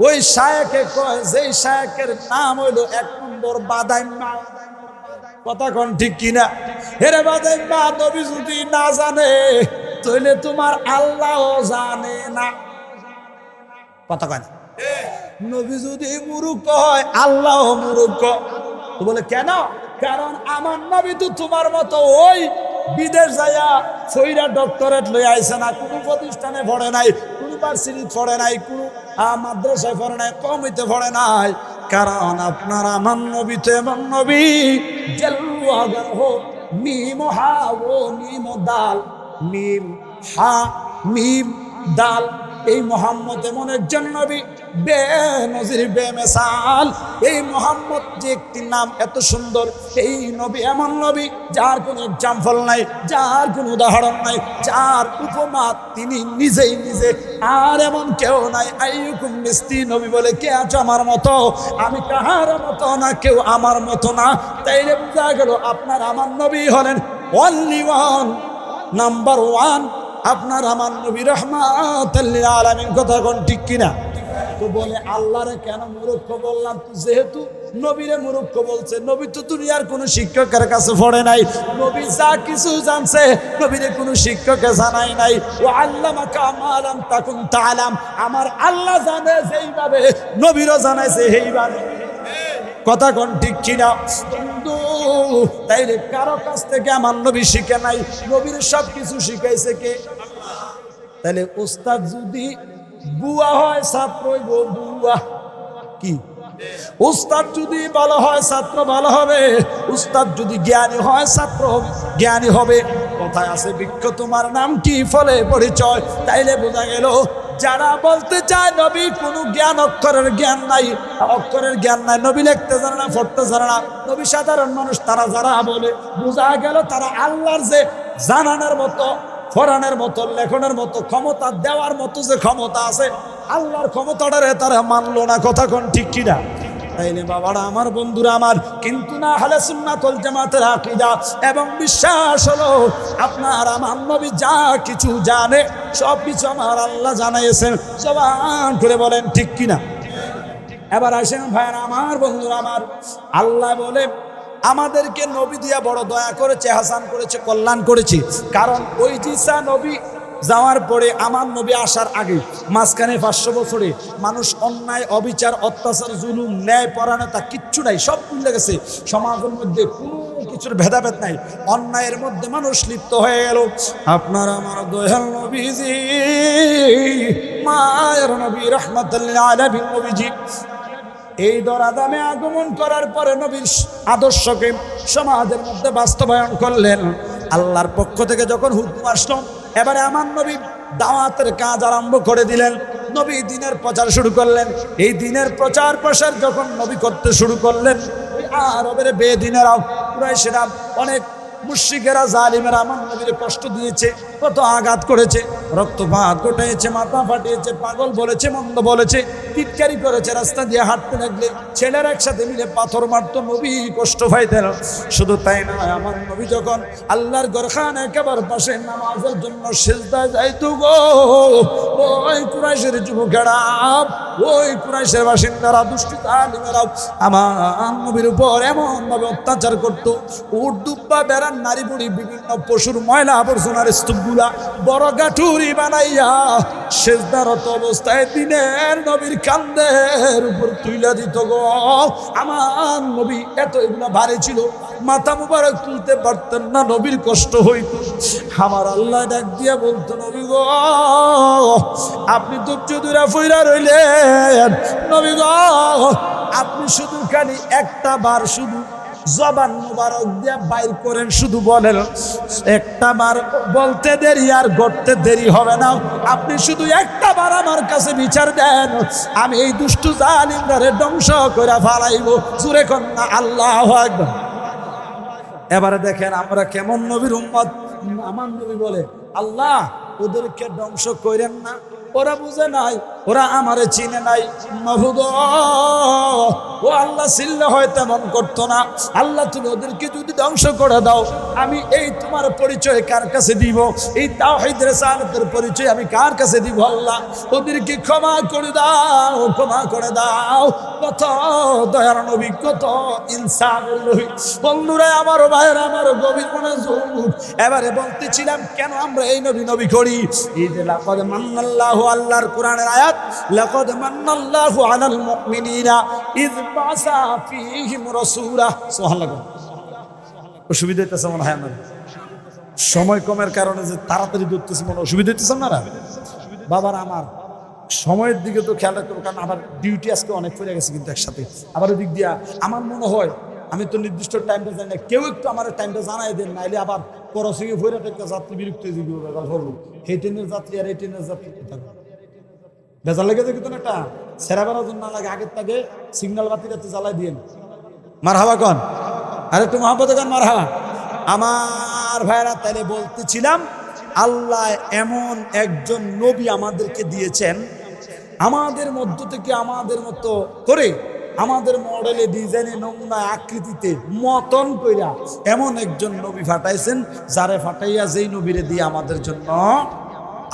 ওই শায়েখে কয় যেই শায়েখের নাম হইলো 1 নম্বর বাদাইম্মা কথা কোন ঠিক কিনা হেরে বাদাইম্মা নবী যদি না জানে তাহলে তোমার আল্লাহও জানে না কথা কয় নবী যদি মূর্খ হয় আল্লাহও মূর্খ তো বলে কেন কারণ আমার নবী তো তোমার মতো ওই বিদেশ যাইয়া ফইরা ডক্টরেট লই আইছে না কোনো প্রতিষ্ঠানে পড়ে নাই কোনো ভার্সিটি পড়ে নাই কোনো মাদ্রাসায় পড়ে নাই কমিতে পড়ে নাই কারণ আপনার আমার নবী তো এমন নবী জল্লু আগার হো মিম হা ও মিম দাল মিম হা মিম দাল। এই মোহাম্মদ এমন একজন নবী বেনজির বেমিসাল। এই মোহাম্মদ যে একটি নাম এত সুন্দর, এই নবী এমন নবী যার কোনো এক্সাম্পল নাই, যার কোনো উদাহরণ নাই, যার উপমা তিনি নিজেই নিজে, আর এমন কেউ নাই। আইয়ুকুম মিস্তি, নবী বলে কে আছো আমার মতো? আমি কাহার মতো না, কেউ আমার মতো না। তাইলে বোঝা গেল আপনার আমার নবী হলেন অনলি ওয়ান, নাম্বার ওয়ান। আপনার আমার নবী রহমাতুল লিল আলামিন। কথা কোন ঠিক কিনা? তো বলে আল্লাহরে কেন মূর্খ বললাম? তো যেহেতু নবীরে মূর্খ বলছে, নবী তো দুনিয়ার কোনো শিক্ষকের কাছে পড়ে নাই, নবী যা কিছু জানছে নবীরে কোনো শিক্ষকে জানাই নাই। ও আল্লামাকা মা লাম তাকুন তাআলাম, আমার আল্লাহ জানে যেইভাবে নবীরও জানাইছে সেইভাবে। কথা কোন ঠিক কিনা? তাইলে কারো কাছ থেকে আমার নবী শিখে নাই, নবীর সব কিছু শিখাইছে কে? তাহলে উস্তাদ যদি বুয়া হয় ছাত্র হইব বুয়া। কি? উস্তাদ যদি ভালো হয় ছাত্র ভালো হবে, উস্তাদ যদি জ্ঞানী হয় ছাত্র জ্ঞানী হবে। কথায় আছে বৃক্ষ তোমার নাম কি, ফলে পরিচয়। তাইলে বোঝা গেল যারা বলতে চায় নবী কোনো জ্ঞান, অক্ষরের জ্ঞান নাই, অক্ষরের জ্ঞান নাই, নবী লিখতে জানে না, পড়তে জানে না, নবী সাধারণ মানুষ, তারা যারা বলে বোঝা গেল তারা আল্লাহর যে জানানোর মতো, ফরানের মতো, লেখনের মতো, ক্ষমতা দেওয়ার মতো যে ক্ষমতা আছে, আল্লাহর ক্ষমতাটারে তারা মানলো না। কথা কোন ঠিক কিনা? তাইলে বাবারা আমার, বন্ধুরা আমার, কিন্তু না আহলে সুন্নাত ওয়াল জামাতের আকীদা এবং বিশ্বাস হলো আপনার আমার নবী যা কিছু জানে সব কিছু আমার আল্লাহ জানাইয়েছেন। জবান করে বলেন ঠিক কিনা? এবার আসেন ভাইরা আমার, বন্ধুরা আমার, আল্লাহ বলে আমাদেরকে নবী দিয়া বড় দয়া করেছে, হাসান করেছে, কল্যাণ করেছে। কারণ ওই জিসা নবী যাওয়ার পরে আমার নবী আসার আগে মাঝখানে 500 বছরে মানুষ অন্যায়, অবিচার, অত্যাচার, জুলুম, ন্যায় পরায়ণতা কিচ্ছু নাই, সব ভুলে গেছে। সমাজের মধ্যে কোনো কিছুর ভেদাভেদ নাই, অন্যায়ের মধ্যে মানুষ লিপ্ত হয়ে গেল। আপনার আমার দয়াল নবীজি, মায়ের নবী রাহমাতুল লিল আলামিন নবীজি এই দরাদামে আগমন করার পরে নবীর আদর্শকে সমাজের মধ্যে বাস্তবায়ন করলেন। আল্লাহর পক্ষ থেকে যখন হুকুম আসলো, এবারে আমার নবী দাওয়াতের কাজ আরম্ভ করে দিলেন। নবী দিনের প্রচার শুরু করলেন। এই দিনের প্রচার প্রসার যখন নবী করতে শুরু করলেন, আরবের বেদিনেরাও, কুরাইশেরা, অনেক মুশরিকেরা, জালিমেরা আমার নবীর কষ্ট দিয়েছে, কত আঘাত করেছে, রক্তপাত ঘটেছে, মাথা ফাটিয়েছে, পাগল বলেছে, মন্দ বলেছে, টিটকারি করেছে। রাস্তা দিয়ে হাঁটতে লাগলে ছেলেরা একসাথে মিলে পাথর মারতো, নবী কষ্ট পাইতেন। শুধু তাই নয়, আমার নবী যখন আল্লাহর ঘরখানে একেবারে পাশে নামাজের জন্য সিজদায় যাইতো গো, ওই কুরাইশের যুবকেরা, ওই কুরাইশের বাসিন্দারা, দুষ্টু জালিমেরা আমার নবীর উপর এমন ভাবে অত্যাচার করতো। উট দুব্বা, বেড়ার নারী বুড়ি, বিভিন্ন পশুর ময়লা আবর্জনার স্তূপগুলা বড় গাঠুরি বানাইয়া সিজদারত অবস্থায় দিনের নবীর কান্দের উপর তুইলা দিত গো। আমার নবী এত এগুলা ভারী ছিল, মাথা মুবারক তুলতে পারতেন না, নবীর কষ্ট হইত। আমার আল্লাহ ডাক দিয়া বলতো, নবী গো আপনি ধৈর্য ধরে ফইরা রইলেন, নবী গো আপনি শুধু খালি একটা বার শুধু জবান মুবারক দিয়া বাইর করেন, শুধু বলেন একটা বার, বলতে দেরি আর গড়তে দেরি হবে না। আপনি শুধু একটা বার আমার কাছে বিচার দেন, আমি এই দুষ্টু জালিমরে ধ্বংস করে ফেলাইব। জোরে কোন না আল্লাহু আকবার। এবারে দেখেন আমরা কেমন নবীর উম্মত। আমার নবী বলে, আল্লাহ ওদেরকে ধ্বংস করেন না, ওরা বুঝে নাই, ওরা আমারে চিনে নাই। মাহবুব ও আল্লাহ চিনলে হয় তেমন করতো না। আল্লাহ তুমি ওদেরকে যদি ধ্বংস করে দাও, আমি এই তোমার পরিচয় কার কাছে দিব? এই তাওহীদ রিসালাতের পরিচয় আমি কার কাছে দিব? আল্লাহ ওদেরকে ক্ষমা করে দাও, ক্ষমা করে দাও। কত দয়ার নবী, কত ইনসাফের নবী। বন্ধুরা আমার, ভাইয়ের আমার, গভীর মনোযোগ। এবারে বলতেছিলাম কেন আমরা এই নবী নবী করি। এই যে লাকাদ মান্নাল্লাহু, আল্লাহর কোরআনের আয়াত, লাকাদ মান্নাল্লাহু আলাল মুমিনিনা ইয বাসা ফীহিম রাসূলা। সুবহানাল্লাহ। অসুবিধা হইতেছে মনে হয় আমার, সময় কমের কারণে যে তাড়াতাড়ি ধরতেছি, মনে অসুবিধা হইতেছে না? বাবার আমার সময়ের দিকে তো খেয়াল রাখতে হবে, কারণ আবার ডিউটি আজকে অনেক পড়ে গেছে কিন্তু একসাথে। আবার ওই দিক দিয়া আমার মনে হয়, আমি তো নির্দিষ্ট টাইমটা জানি না, কেউ একটু আমার টাইমটা জানাই দেন, নাইলে আবার করসিংয়ে ভরে একটা যাত্রী বিরক্ত হয়ে যাবে, ধরবো এই ট্রেনের যাত্রী আর এই ট্রেনের যাত্রী বেজার লেগে যাবে। কিন্তু একটা সেরা বেড়ার জন্য না লাগে, আগের থেকে সিগন্যাল বাতিটা তো জ্বালাই দিয়ে মার হাওয়া কন, আর একটু মহাব্বতে কন মার হাওয়া। আমার ভাইরা, তাইলে বলতেছিলাম, আল্লাহ এমন একজন নবী আমাদেরকে দিয়েছেন, আমাদের মধ্য থেকে আমাদের মতো করে, আমাদের মডেলে, ডিজাইনে, নমুনা, আকৃতিতে মতন কইরা এমন একজন নবী ফাটাইছেন, যারে ফাটাইয়া যেই নবীরে দিয়ে আমাদের জন্য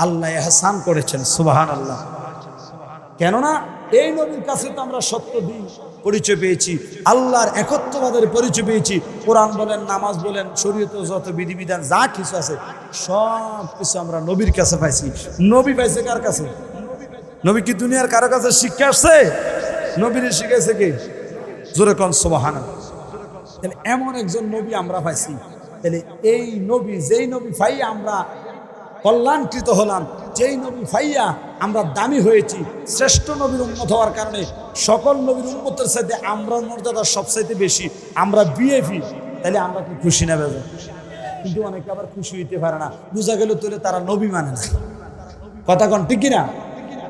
আল্লাহ ইহসান করেছেন। সুবহানাল্লাহ। কেননা এই নবীর কাছে তো আমরা সত্য দিন পরিচয় পেয়েছি, আল্লাহর একত্ববাদের পরিচয় পেয়েছি। কোরআন বলেন, নামাজ বলেন, শরীয়তে যত বিধিবিধান যা কিছু আছে সব কিছু আমরা নবীর কাছে পাইছি। নবী পাইছে কার কাছে? নবী কি দুনিয়ার কারো কাছে শিক্ষা আসছে? নবীর শিখাইছে কে? জোরে কোন সুবহানাল্লাহ। তাহলে এমন একজন নবী আমরা পাইছি। তাহলে এই নবী, যেই নবী পাইয়া আমরা কল্যাণকৃত হলাম, যেই নবী পাইয়া আমরা দামি হয়েছি, শ্রেষ্ঠ নবীর উম্মত হওয়ার কারণে সকল নবীর উম্মতের সাথে আমরা মর্যাদা সবচাইতে বেশি, আমরা বিএপি, তাহলে আমরা কি খুশি না বেজা? কিন্তু অনেকে আবার খুশি হইতে পারে না, বোঝা গেল তোলে তারা নবী মানে না। কথা কন ঠিক কিনা?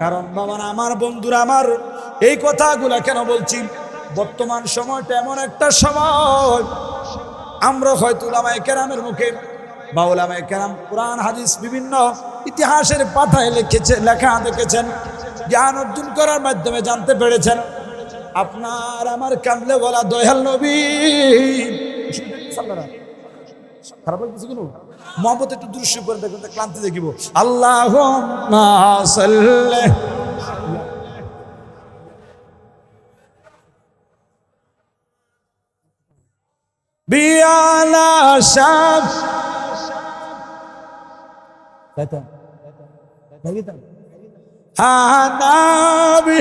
কারণ বাবা, আমার বন্ধুরা, আমার এই কথাগুলা কেন বলছি, বর্তমান সময়টা এমন একটা সময়, আমরা হয়তো উলামায়ে কেরামের মুখে বা উলামায়ে কেরাম কোরআন হাদিস বিভিন্ন ইতিহাসের পাতায় লেখা দেখেছেন, জ্ঞান অর্জন করার মাধ্যমে জানতে পেরেছেন, আপনার আমার কামলে বলা দয়াল নবী। খারাপ লাগছে কোনো মহব্বত একটু দৃশ্য করে দেখবেন, ক্লান্তি দেখিব। আল্লাহুম্মা সাল্লি বিআলা শাব হানাবি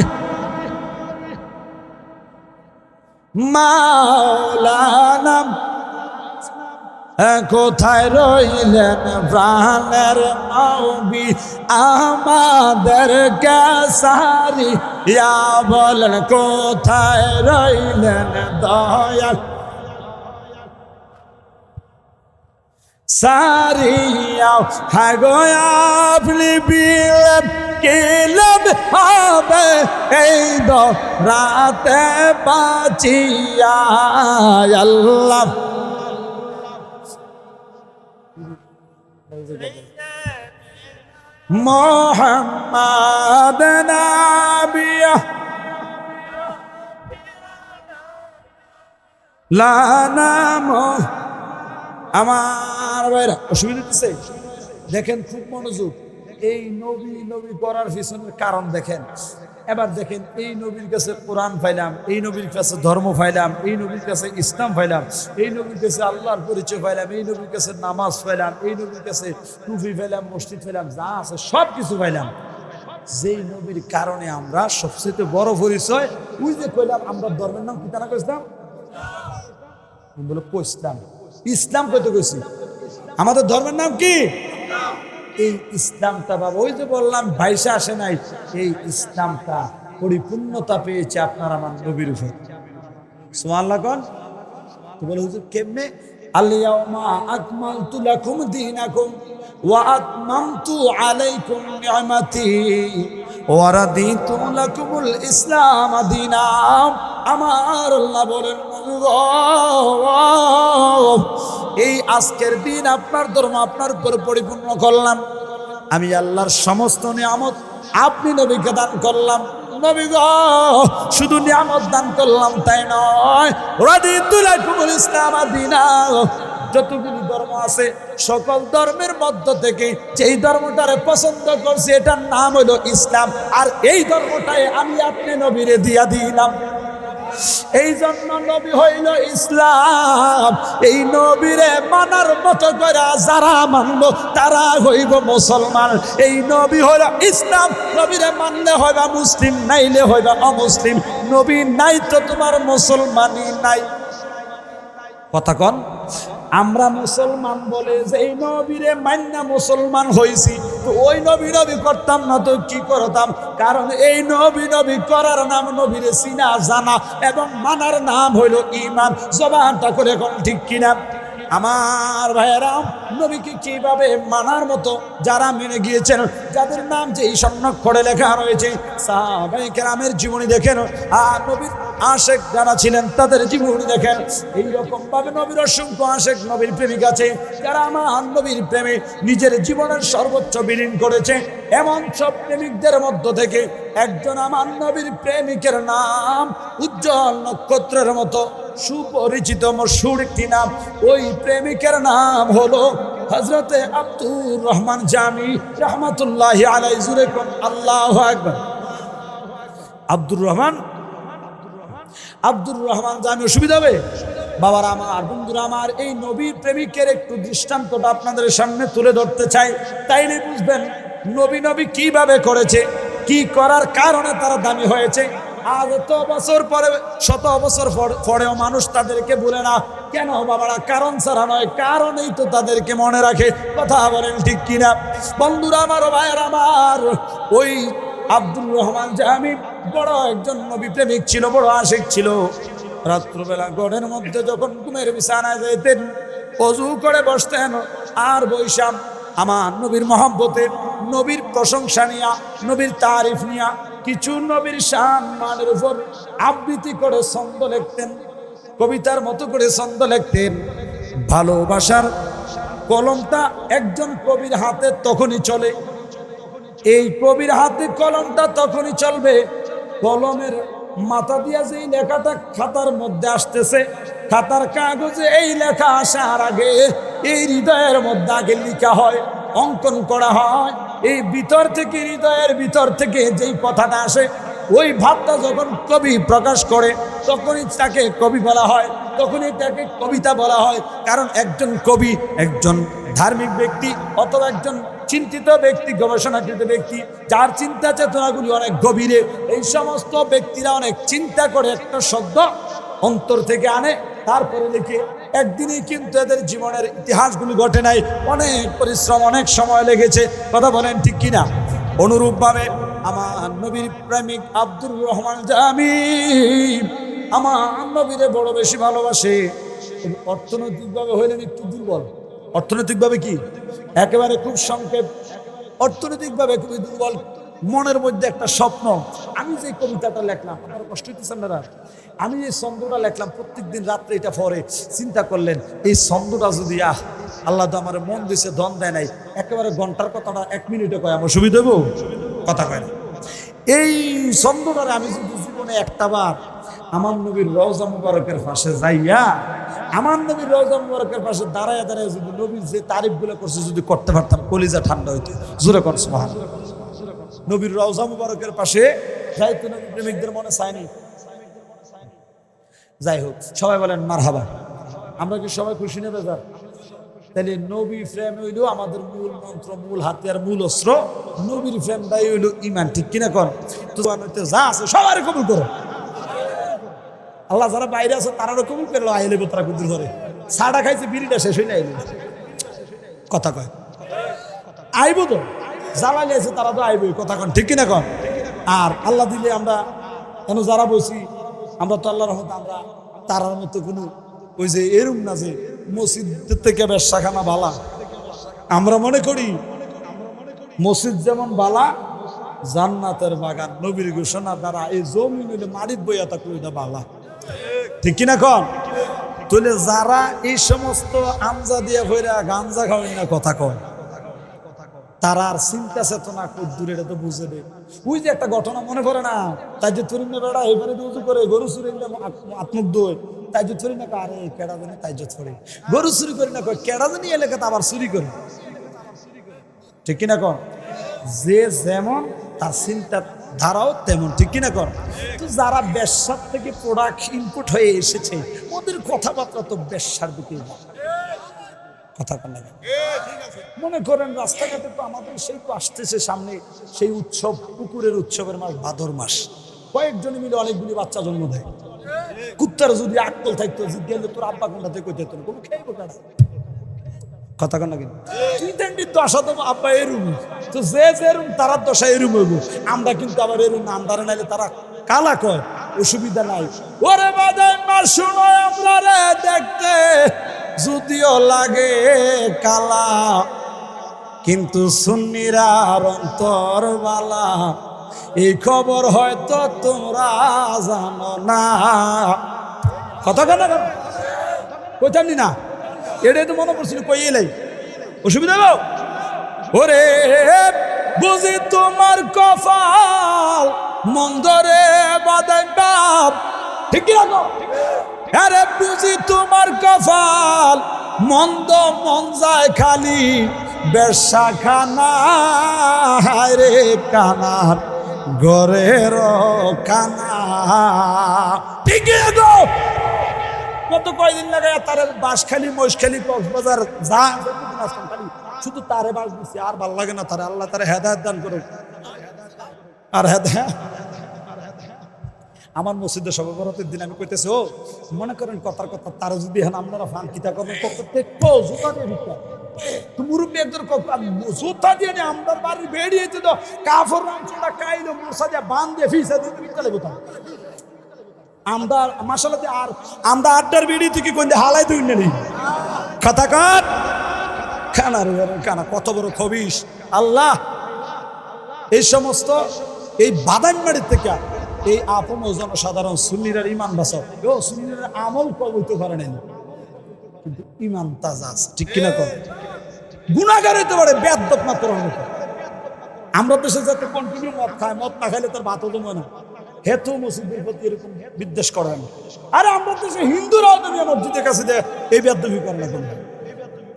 মাওলানা, কোথায় রইলেন প্রাণের নবী আমাদের কাসারি, ইয়া বলেন কোথায় রইলেন দয়াল সারিয়া, হাগো আপনি বিলেম কিলব হবে এই রাতে বাঁচিয়া। আল্লাহ মোহাম্মদ নাবিয়া লানাম। আমার ভাইরা অসুবিধা হচ্ছে, দেখেন খুব মনোযোগ, এই নবী নবী করার পিছনের কারণ দেখেন। এবার দেখেন, এই নবীর কাছে কোরআন পাইলাম, এই নবীর কাছে ধর্ম পাইলাম, এই নবীর কাছে ইসলাম পাইলাম, এই নবীর কাছে আল্লাহর পরিচয় পাইলাম, এই নবীর কাছে নামাজ পাইলাম, এই নবীর কাছে টুপি পাইলাম, মসজিদ পাইলাম, যা আছে সব কিছু পাইলাম। যেই নবীর কারণে আমরা সবচেয়ে বড় পরিচয়, ওই যে কইলাম আমরা ধর্মের নাম কি তারা কইতাম, বলে কইতাম ইসলাম কইতে কইছি। আমাদের ধর্মের নাম কি? এই ইসলামটা বাবা, ওই যে বললাম ভাইসা আসে নাই, এই ইসলামটা পরিপূর্ণতা পেয়েছে আপনার আমার নবীর উপর। সুবহানাল্লাহ কোন তো বলে হুজুর কেমনে? আল-ইয়াউমা আকমালতু লাকুম দীনাকুম ওয়া আতমামতু আলাইকুম নি'মাতি ওয়া রাদিতু লাকুমুল ইসলাম দীনা। আমার আল্লাহ বলেন, এই আজকের দিন আপনার ধর্ম আপনার উপর পরিপূর্ণ করলাম, আমি আল্লাহর সমস্ত নিয়ামত আপনি নবীকে দান করলাম। নবী গো, শুধু নিয়ামত দান করলাম তাই নয়, রাদিতু লাকুমুল ইসলাম দীনা। যতগুলো ধর্ম আছে সকল ধর্মের মধ্য থেকে যেই ধর্মটারে পছন্দ করছি এটার নাম হলো ইসলাম, আর এই ধর্মটাই আমি আপনি নবীরে দিয়া দিলাম। এই জন্য নবী হইল ইসলাম। এই নবীরে মানার মতো করে যারা মানব তারা হইব মুসলমান। এই নবী হইল ইসলাম, নবীরে মানলে হইবা মুসলিম, নাইলে হইবা অমুসলিম। নবী নাই তো তোমার মুসলমানই নাই। কথা কন। আমরা মুসলমান বলে যেই নবীরে মান্না মুসলমান হইছি, তো ওই নবী নবী করতাম না তো কি করতাম? কারণ এই নবী নবী করার নাম নবীরে চিনা জানা এবং মানার নাম হইল ঈমান। জবানটা করে কোন ঠিক কিনা? আমার ভাইয়েরাম, নবীকে কিভাবে মানার মতো যারা মেনে গিয়েছেন, যাদের নাম যে এই স্বর্ণাক্ষরে লেখা রয়েছে, সাহাবায়ে কেরামের জীবনী দেখেন, আর নবীর আশেক যারা ছিলেন তাদের জীবনী দেখেন। এইরকম ভাবে নবীর অসংখ্য আশেক, নবীর প্রেমিক আছে যারা আমার নবীর প্রেমে নিজের জীবনের সর্বোচ্চ বিলীন করেছে। এমন সব প্রেমিকদের মধ্য থেকে একজন আমার নবীর প্রেমিকের নাম উজ্জ্বল নক্ষত্রের মতো সুপরিচিত মশহুর একটি নাম। ওই প্রেমিকের নাম হলো হযরতে আব্দুর রহমান জামি রাহমাতুল্লাহি আলাইহি। জুরে কোন আল্লাহু আকবার। আব্দুর রহমান জামি। অসুবিধা হবে? বাবারা আমার, বন্ধুরা আমার, এই নবীর প্রেমিকের একটু দৃষ্টান্তটা আপনাদের সামনে তুলে ধরতে চাই, তাইলে বুঝবেন নবী নবী কিভাবে করেছে, কি করার কারণে তারা দামি হয়েছে। আজ এত বছর পরে, শত বছর পরেও মানুষ তাদেরকে বলে না কেন বাবারা? কারণ ছাড়া নয়, কারণেই তো তাদেরকে মনে রাখে। কথা বলেন ঠিক কিনা? বন্ধুরা আমার, ভাইয়ের আমার, ওই আব্দুর রহমান জামি বড় একজন নবী প্রেমিক ছিল, বড় আশিক ছিল। রাত্রবেলা গড়ের মধ্যে যখন ঘুমের বিছানায় যেতেন, ওযু করে বসতেন আর বৈশাম আমার নবীর মহব্বতে, নবীর প্রশংসা নিয়া, নবীর তারিফ নিয়া, কিছু নবীর শান মানের উপর আবৃত্তি করে ছন্দ লিখতেন, কবিতার মতো করে ছন্দ লিখতেন। ভালোবাসার কলমটা একজন কবির হাতে তখনই চলে, এই কবির হাতে কলমটা তখনই চলবে, কলমের মাথা দিয়া যেই লেখাটা খাতার মধ্যে আসতেছে, খাতার কাগজে এই লেখা আসার আগে এই হৃদয়ের মধ্যে আগে লেখা হয়, অঙ্কন করা হয়। এই ভিতর থেকে, হৃদয়ের ভিতর থেকে যেই কথাটা আসে, ওই ভাবটা যখন কবি প্রকাশ করে, তখনই তাকে কবি বলা হয়, তখনই তাকে কবিতা বলা হয়। কারণ একজন কবি একজন ধার্মিক ব্যক্তি অথবা একজন চিন্তিত ব্যক্তি, গবেষণাকৃত ব্যক্তি, যার চিন্তা চেতনাগুলি অনেক গভীরে। এই সমস্ত ব্যক্তিরা অনেক চিন্তা করে একটা শব্দ অন্তর থেকে আনে, তারপরে লিখে। একদিনই কিন্তু এদের জীবনের ইতিহাসগুলি ঘটে নাই, অনেক পরিশ্রম, অনেক সময় লেগেছে। কথা বলেন ঠিক কিনা? অনুরূপভাবে আমার নবীর প্রেমিক আব্দুর রহমান জামি আমার নবীরে বড় বেশি ভালোবাসে। অর্থনৈতিকভাবে হইলেন একটু দুর্বল। অর্থনৈতিকভাবে কি? একেবারে খুব সংক্ষেপ, অর্থনৈতিকভাবে খুবই দুর্বল। মনের মধ্যে একটা স্বপ্ন। আমি যে কবিতাটা লেখলাম, আমার কষ্ট হইতেছে না, আমি এই ছন্দটা লেখলাম, প্রত্যেকদিন রাত্রে এটা পরে চিন্তা করলেন, এই ছন্দটা যদি আল্লাহ তো আমার মন দিছে, ধন দেয় নাই, একেবারে ঘন্টার কথাটা 1 মিনিটে কয় আমার সুবিধা দেবো? কথা কয় না। এই ছন্দটারে আমি যদি জীবনে একটাবার আমার নবীর রওজা মুবারকের পাশে যাইয়া, আমার নবীর রওজা মুবারকের পাশে দাঁড়ায় দাঁড়ায় যদি নবীর যে তারিফগুলো করছে যদি করতে পারতাম, কলিজা ঠান্ডা হইতো। জোরে কর সুবহানাল্লাহ। নবীর রওজা মুবারকের পাশে যাইতো, নবী প্রেমিকদের মনে চায়নি। যাই হোক, সবাই বলেন মারহাবা। আমরা কি সবাই খুশি নেবে যার? তাহলে নবী প্রেম হইল আমাদের মূল মন্ত্র, মূল হাতিয়ার, মূল অস্ত্র। নবীর প্রেমটাই হইল ঈমান। ঠিক কিনা কর? তো যা আছে সবার কবুল করো। আল্লাহ যারা বাইরে আছে তারাও কবুল করলো, আইলে তারা কুদুর করে। সাড়া খাইছে, বিড়িটা শেষ হয়ে আইলে। কথা কয় আইব তো, জ্বালালি আছে তারা তো আইবই। কথা কন ঠিক কিনা কন? আর আল্লাহ দিলে আমরা কেন যারা বসি, আমরা তো আল্লাহর রহমতে আমরা তারার মতো কোনো ওই যে এরম না যে মসজিদ থেকে ব্যবসাখানা বালা। আমরা মনে করি মসজিদ যেমন বালা, জান্নাতের বাগান নবীর ঘোষণা দ্বারা এই জমি মিলে মারিত বইয়া থাকলো, এটা বালা। ঠিক কিনা কন? তাহলে যারা এই সমস্ত আমজা দিয়ে ভইরা গাঞ্জা খাওয়াই না, কথা কয়, তারা আর চিন্তা চেতনা দূরে, এটা তো বুঝে দে। ওই যে একটা ঘটনা মনে করে না, তাই যে থরি না বেড়া এবারে উজু করে গরু চুরি আত্মক দোয়, তাই যে থরি না আরে কেডা জানি, তাই যে থরি গরু চুরি করি না, কয় কেডা জানি এলাকাতে আবার চুরি করে। ঠিক কিনা কন? যে যেমন তার চিন্তা ধারাও তেমন। ঠিক কিনা কন? তো যারা ব্যবসার থেকে প্রোডাক্ট ইনপুট হয়ে এসেছে, ওদের কথাবার্তা তো ব্যবসার দিকে কথা কন লাগে। মনে করেন রাস্তাঘাটে তো আমাদের সেই তো আসতেছে সামনে সেই উৎসব, পুকুরের উৎসবের মাস ভাদর মাস, কয়েকজনে মিলে অনেকগুলি বাচ্চা জন্ম দেয়। কুত্তার যদি আকল থাকতো জিজ্ঞাসা তোর আব্বা কোনটাতে কইতে হতো না, কোনো খেয়ে কাটা কথা কন না, কিন্তু তুই তেমনি দশা দেবো আব্বা এরুম, তো যে রুম তারা দশা এরুম হইব, আমরা কিন্তু আবার এরুম আমদারে নাইলে তারা কালা কয়, অসুবিধা নাই। ওরে বাদাই মার শুনো আমরা রে দেখতে যদিও লাগে কালা, কিন্তু সুন্নিরার অন্তর বালা, এই খবর হয়তো তোমরা জানো না। কথা কথা কইতাম না, এটাই তো মনে পড়ছিল, কই এলাই অসুবিধা হলো। ওরে বুঝি তোমার কপাল মন্দরে বাদাই বাপ, ঠিক কি রাখো, আরে বুঝি তোমার কপাল মন্দ, মন যায় খালি বেশা খানা রে কানার ঘরের কানা, ঠিক গো। কত কয়দিন লাগে তার বাঁশখালী মহেশখালী কক্সবাজার যা খালি শুধু তারে বাস দিচ্ছে, আর ভাল লাগে না তারে, আল্লাহ তারে হেদায়েত দান করুক। আর হেদায়েত আমার মসজিদে সবে বরাতের দিন আমি কইতেছি, ও মনে করেন কথার কথা তারা যদি এখন আপনারা ফান কিতা করবেন জুতা দিয়ে ভিক্ষা, তো মুরব্বী একজন জুতা দিয়ে নিয়ে আমরা বাড়ি বেরিয়েছে তো কাফর রামচুটা কাইলো মশা দিয়ে বান দিয়ে ফিসা দিয়ে ভিক্ষা লেবো তা আমরা মাসালাতে, আর আমরা আড্ডার বেরিয়ে থেকে কোন হালাই তুই নেই কথা কাট খানা রে কানা, কত বড় খবিস আল্লাহ। এই সমস্ত এই বাদামবাড়ির থেকে এই আপন ও জনসাধারণ সুন্নিরার ইমান বাঁচাও, ও সুন্নির আমল কবইতে পারে নাই, কিন্তু ইমান তাজা আছে, ঠিক কিনা কর। গুনাহগার হইতে পারে বেয়াদব মাত্র মতো, আমরা দেশে যাতে কন্টিনিউ মদ খায়, মদ না খাইলে তার ভাত হতো না, হেতু মসজিদের প্রতি এরকম বিদ্বেষ করেন। আরে আমরা দেশে হিন্দুরাও তো মসজিদের কাছে এই বেয়াদবি করে না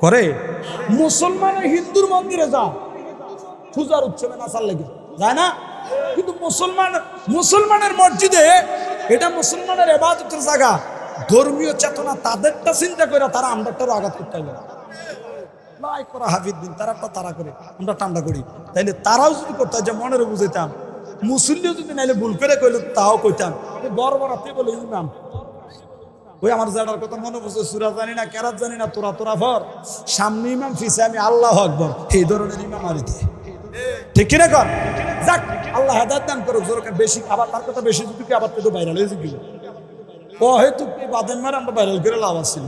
করে, মুসলমানের হিন্দুর মন্দিরে যা পূজার উৎসবে নাচার লেগে যায় না, কিন্তু মুসলমানের মসজিদে এটা মুসলমানের ইবাদতের জায়গা, ধর্মীয় চেতনা তাদেরটা চিন্তা করে তারা আমরাটারও আঘাত করতে হবে লাই করা হাফিদ দিন তারাটা তারা করে আমরা টান্ডা করি, তাইলে তারাও যদি করতে হয় যে মনের বুঝাইতাম, মুসল্লিও যদি নাইলে ভুল করে কইল তাও কইতাম, বড় বলে ইমাম ওই আমার জানার কথা মনে পড়ছে, সুরা জানি না কেরাত জানি না তোরা তোরা ভর, সামনে ইমাম ফিসে আমি আল্লাহ আকবার, এই ধরনের ইমাম আর ঠিক কিনা কর। যাক আল্লাহ হেদায়েত দান করুক, জোরকার বেশি আবার তার কথা বেশি যদি কি আবার তো ভাইরাল হয়েছে গেল, ও হয়তো বাদেন মারে আমরা ভাইরাল করে লাভ আসছিল,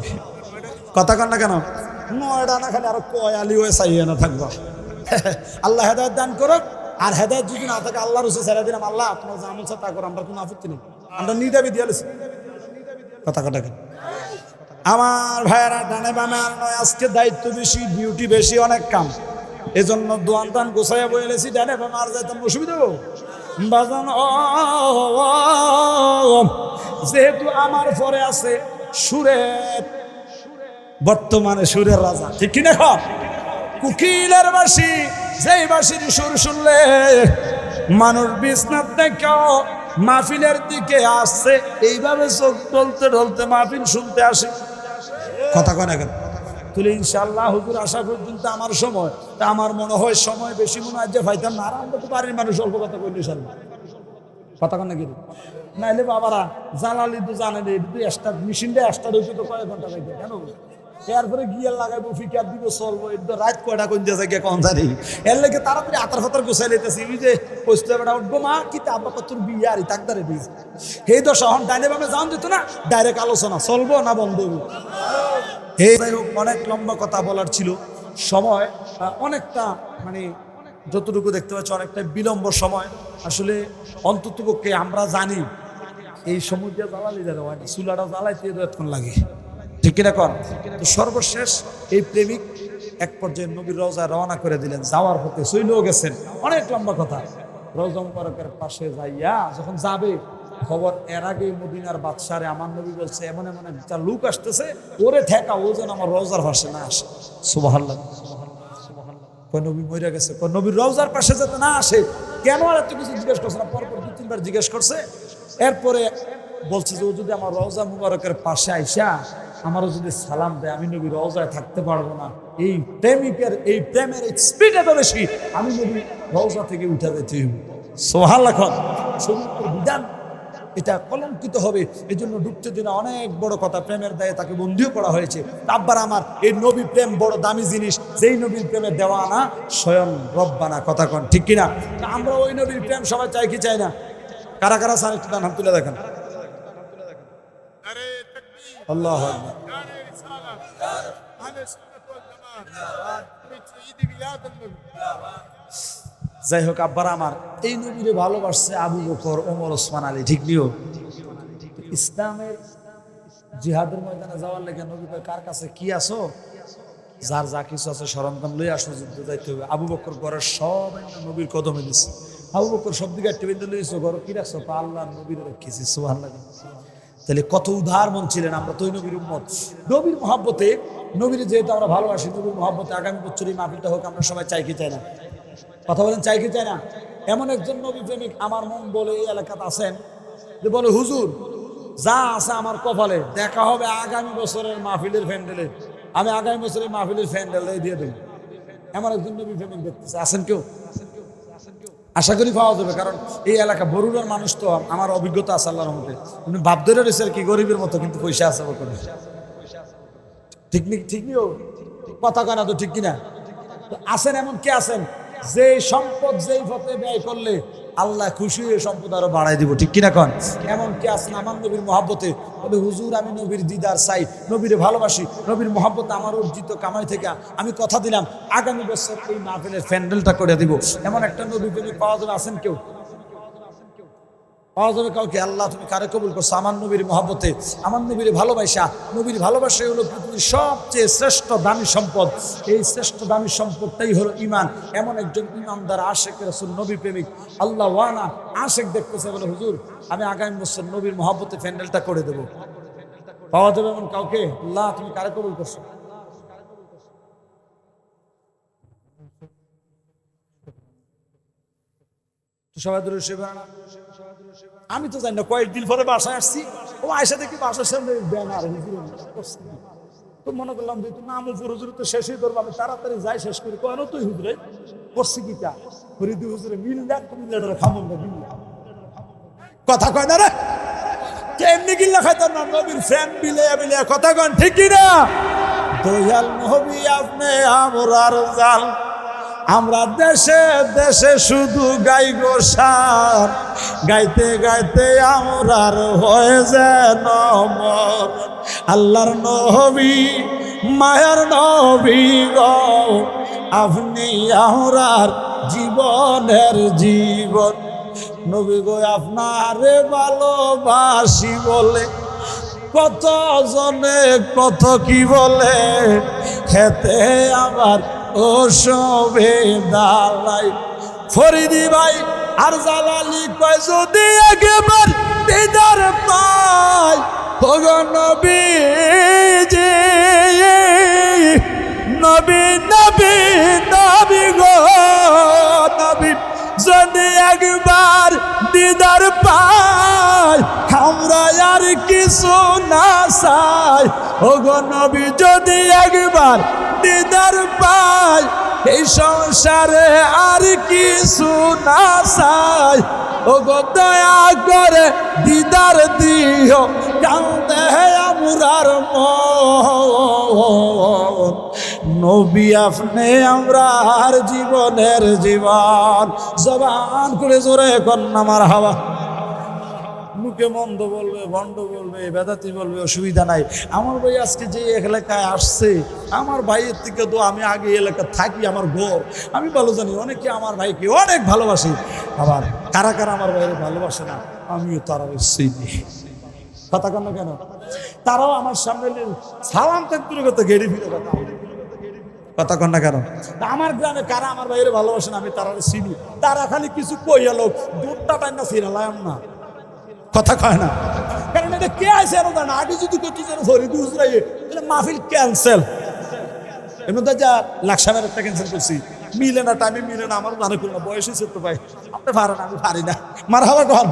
কথা কর না কেন, নয়ডা না খালি আরো কয় আলি হয়ে চাইয়ে না থাকবো। আল্লাহ হেদায়েত দান করুক, আর হেদায়েত যদি না থাকে আল্লাহর রসে ছেড়ে দিলাম, আল্লাহ আপনার যা আমল তা করো, আমরা কোনো আপত্তি নেই, আমরা নিদাবি দিয়ে কথা কথা কেন। আমার ভাইয়েরা ডানে বামে আর নয়, আজকে দায়িত্ব বেশি, ডিউটি বেশি, অনেক কাম, এজন্য দোয়ান টান গোছাইয়া বলেছি, ডানে বামে আর যাইতাম অসুবিধা হবো বাজান। যেহেতু আমার পরে আছে সুরের, বর্তমানে সুরের রাজা, ঠিক কিনা কর, কুকিলের বাঁশি, যেই বাঁশির সুর শুনলে মানুষ বিছনাত থেকেও মাহফিলের দিকে আসছে, এইভাবে চোখ ঢলতে ঢলতে মাহফিল শুনতে আসে, কথা কয় না কেন। তুলে ইনশাআল্লাহ হুজুর আসা পর্যন্ত আমার সময়, তা আমার মনে হয় সময় বেশি মনে হয় যে ভাইতাম না, আরাম করতে পারিনি মানুষ অল্প কথা কইলে ইনশাআল্লাহ, কথা কয় না কি নাইলে বাবারা জানালি তো জানেন, মেশিনটা স্টার্ট হয়েছে তো কয়েক ঘন্টা লাগবে কেন, এরপরে গিয়ার লাগাইবো, ফিকার দিব, চলবো, এটা রাত কয়টা কোন দিয়ে যায় কম জানি, এর লেগে তাড়াতাড়ি আতার ফাতার গোছাই লেতেছি, ওই যে পৌঁছতে বেড়া উঠবো মা কি আব্বা তোর বিয়ে আর তাকদারে বিয়ে, এই দশা হন ডাইনে বামে যাওয়া যেত না, ডাইরেক্ট আলোচনা চলবো না বন্ধ হইব। এই যাই হোক, অনেক লম্বা কথা বলার ছিল, সময় অনেকটা মানে যতটুকু দেখতে পাচ্ছি অনেকটা বিলম্ব সময়, আসলে অন্ততপক্ষে আমরা জানি এই সমুদ্র জ্বালালি যারা চুলাটা জ্বালাইতে এতক্ষণ লাগে, ঠিক কিনা কর। তো সর্বশেষ এই প্রেমিক এক পর্যায়ে নবীর রওজা রওনা করে দিলেন, যাওয়ার পথে চইলেও গেছেন, অনেক লম্বা কথা। রওজা মুবারকের পাশে যাইয়া যখন যাবে, খবর এর আগে মদিনার বাদশারে আমার নবী বলছে এমন এমন একটা লোক আসতেছে, ওরে ঠেকা, ও যেন আমার রওজার পাশে না আসে। সুবহানাল্লাহ, নবী মরে গেছে, নবীর রওজার পাশে যাতে না আসে, কেন আর এত কিছু জিজ্ঞেস করছে না, পরপর 2-3 বার জিজ্ঞেস করছে। এরপরে বলছে যে ও যদি আমার রওজা মুবারকের পাশে আইসা আমারও যদি সালাম দেয়, আমি নবী রওজায় থাকতে পারবো না, এই প্রেমিকের এই প্রেমের স্পিড এত বেশি, আমি নবী রওজা থেকে উঠে যেতে হইব। সুবহানাল্লাহ, বিধান এটা কলঙ্কিত হবে। এই জন্য ডুবতে দিনে অনেক বড় কথা, প্রেমের দায়ে তাকে বন্দিও করা হয়েছে। আব্বার আমার, এই নবী প্রেম বড় দামি জিনিস, যেই নবীর প্রেমে দেওয়ানা স্বয়ং রব্বানা। কথা কন ঠিক কিনা? আমরা ওই নবীর প্রেম সবাই চাই কি চাই না? কারা কারা চান একটু হাত তুলে দেখেন। আল্লাহ যাই হোক, আব্বার আমার, এই নবীরে ভালোবাসছে আবু বকর, ওমর, ওসমান আলী, ঠিক নিও। ইসলামের জিহাদের ময়দানে যাওয়ার লেগে নবী কয়, কার কাছে কি আছো? যার যা কিছু আছে সরঞ্জাম লই আসো, যুদ্ধ যাইতে হবে। আবু বকর ঘরের সব নবীর কদমে দিচ্ছে। আবু বকর সব দিকে টেবিল লইছো, ঘর কি রাখছো? আল্লাহ নবীর রেখেছি। সুবহানাল্লাহ। তাহলে কত উদার মন ছিলেন। আমরা তো নবীর উম্মত, নবীর মহব্বতে, নবীর যেহেতু আমরা ভালোবাসি, নবীর মহব্বতে আগামী বছর এই মাহফিলটা হোক। আমরা সবাই চাই কি চাই না? কথা বলেন, চাই কি চাই না? এমন একজন নবী প্রেমিক আমার মন বলে এই এলাকাতে আছেন যে বলে, হুজুর যা আছে আমার কপালে, দেখা হবে আগামী বছরের মাহফিলের প্যান্ডেলে, আমি আগামী বছরের মাহফিলের প্যান্ডেলে দিয়ে দেব। এমন একজন নবী প্রেমিক দেখতেছে, আছেন কেউ? আশা করি পাওয়া যাবে, কারণ এই এলাকা বরুড়ার মানুষ তো, আমার অভিজ্ঞতা আছে আল্লাহর মধ্যে। উনি ভাব ধরে রয়েছে কি গরিবের মতো, কিন্তু পয়সা আছে বকরে। ঠিক নি? ঠিক নিও কথা কেনা তো ঠিক কিনা? আছেন এমন কে আছেন যে সম্পদ যেই পথে ব্যয় করলে আল্লাহ খুশি হয়ে সম্পদ আরো বাড়াই দিব, ঠিক কিনা কন? এমন কে আছেন আমার নবীর মহব্বতে বলে, হুজুর আমি নবীর দিদার চাই, নবীরে ভালোবাসি, নবীর মহব্বতে আমার অর্জিত কামাই থেকে আমি কথা দিলাম আগামী বছর এই মাহফিলের প্যান্ডেলটা করে দিব। এমন একটা নবী প্রেমিক পাওয়া যাবে? আছেন কেউ? পাওয়া যাবে কাউকে? আল্লাহ তুমি কারে কবুল করছো আমার নবীর মহব্বতে, আমার নবীর ভালোবাসা। নবীর ভালোবাসাই হলো পৃথিবীর সবচেয়ে শ্রেষ্ঠ দামি সম্পদ। এই শ্রেষ্ঠ দামি সম্পদটাই হলো ঈমান। এমন একজন ঈমানদার আশেক রাসূল, নবী প্রেমিক, আল্লাহ ওয়ানা আশেক দেখতেছে, বলে হুজুর আমি আগামী বছর নবীর মহব্বতে প্যান্ডেলটা করে দেব। পাওয়া যাবে এমন কাউকে? আল্লাহ তুমি কারে কবুল করছো? সবাই দূরে সেবা। আমি তো জানি না, কয়েকদিন পরে বাসায় আসছি, ও আয়সা দেখি বাসার সামনে ব্যানার, তো মনে করলাম যে নাম উপর হুজুর তো শেষই করবো, আমি তাড়াতাড়ি যাই শেষ করি। কেন তুই হুজুরে করছি কিটা হরিদি হুজুরে মিল্লা কুমিল্লাটা খামন না মিল্লা, কথা কয় না রে, কেমনি গিল্লা খাইতাম না, নবীর ফ্যান বিলে বিলে, কথা কন ঠিক কিনা? দয়াল নবী আপনি আমরার জাল, আমরা দেশে দেশে শুধু গাই গো সার, গাইতে গাইতে আমরার হয়ে যেন মর। আল্লাহর নবী মায়ার নবী গো, আপনি আমরার জীবনের জীবন। নবী গো আপনারে ভালোবাসি বলে কত জনে কত কি বলে, খেতে আমার ও সবে দালাই। ফরিদি ভাই আর জালালি কয় যদি একবার দিদার পাই, ওগো নবী যে নবী নবী নবী গো নবী, যদি একবার দিদার পাই আমরা আর কিছু না চাই। ওগো নবী যদি একবার দিদার পাই, এই সংসারে আর কিছু না চাই। ওগো দয়া করে দিদার দিও, কান্দে আমরার মন। নবী আপনি আমরার জীবনের জীবন। জবান করে জোরে কন্যা আমার হাওয়া। মুখে মন্দ বলবে, ভণ্ড বলবে, বেদাতি বলবে, অসুবিধা নাই। আমার ভাই আজকে যে এলাকায় আসছে, আমার ভাইয়ের থেকে তো আমি আগে এলাকা থাকি, আমার ঘর, আমি ভালো জানি। অনেকে আমার ভাইকে অনেক ভালোবাসি, আবার কারা কারা আমার ভাইয়ের ভালোবাসে না, আমিও তারা চিনি। কথা কন না কেন? তারাও আমার সামনে সালাম থাকতে ঘেরে ফিরে কথা কন না কেন? আমার গ্রামে কারা আমার ভাইয়ের ভালোবাসে না, আমি তারা চিনি। তারা খালি কিছু কইয়া লোক দুধটা টাইম না চিনালাম না, কথা কয় না। কারণ এটা কে আছে এর না, আগে যদি করতে যেন ফরিদি হুজুরাই তাহলে মাহফিল ক্যান্সেল। এমন যা লাকসামের একটা ক্যান্সেল করছি, মিলে না, টাইমে মিলে না, আমার জানে করলো বয়স হয়েছে তো ভাই, আপনি পারেন আমি পারি না, মার হাওয়া কন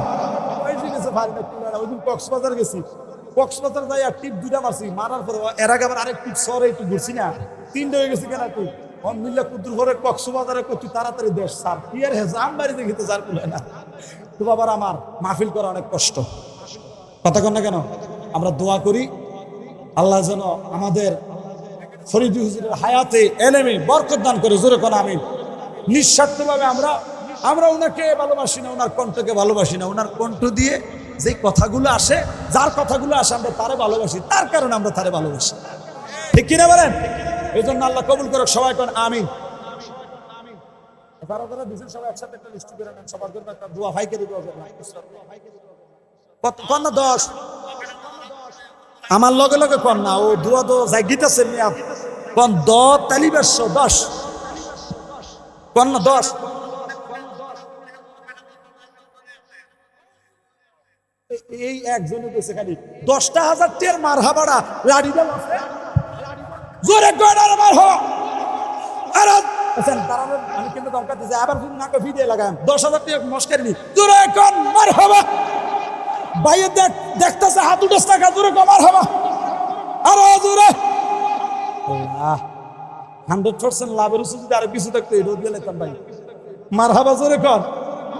বয়স হয়ে গেছে, পারি না। ওই দিন কক্সবাজার গেছি, কক্সবাজার যাই আর টিপ দুইটা মারছি, মারার পরে এর আগে আবার আরেক টিপ সরে একটু ঘুরছি না, তিনটে হয়ে গেছি কেন তুই মিল্লা কুদ্দুর ঘরে কক্সবাজারে করছি তাড়াতাড়ি দেশ সার কি আর হেজাম বাড়িতে খেতে যার কুলে না। তো বাবার আমার মাহফিল করা অনেক কষ্ট। কথা কন না কেন? আমরা দোয়া করি আল্লাহ যেন আমাদের ফরিদী হুজুরের হায়াতে এলেমে বরকত দান করে, জোরে কোন আমিন। নিঃস্বার্থভাবে আমরা ওনাকে ভালোবাসি না, ওনার কণ্ঠকে ভালোবাসি না, ওনার কণ্ঠ দিয়ে যে কথাগুলো আসে, যার কথাগুলো আসে আমরা তারে ভালোবাসি, তার কারণে আমরা তারে ভালোবাসি, ঠিক কিনা বলেন? এই জন্য আল্লাহ কবুল করুক, সবাই কোন আমিন। যারা যারা দিচ্ছেন সবাই একসাথে একটা লিস্ট করে নেন, সবার জন্য একটা দোয়া ভাইকে দোয়া করবেন। কন না 10, আমার লগে লগে কন না, ও দোয়া তো যাই গীতাছে মিয়া, কন 10 তালিবের 10 কন না 10। এই একজনে কইছে খালি 10,000 টের মারহাবাড়া লাড়ি দাও আছে, জোরে গড়ার মারহাবা। আরে আছেন তারাও, আমি কিন্তু দরকার দিছে আবার যদি নাকে ভিডিও লাগাম 10,000 টাকা মস্কারি নি, জোরে কোন মারহাবা। ভাইয়ে দেখতেছে হাত উঠাস টাকা, জোরে কোন মারহাবা। আরে জোরে আল্লাহ 100% লাভের উচিত, যদি আরো কিছু থাকতো এটা দিয়ে লেতাম ভাই। মারহাবা জোরে কোন।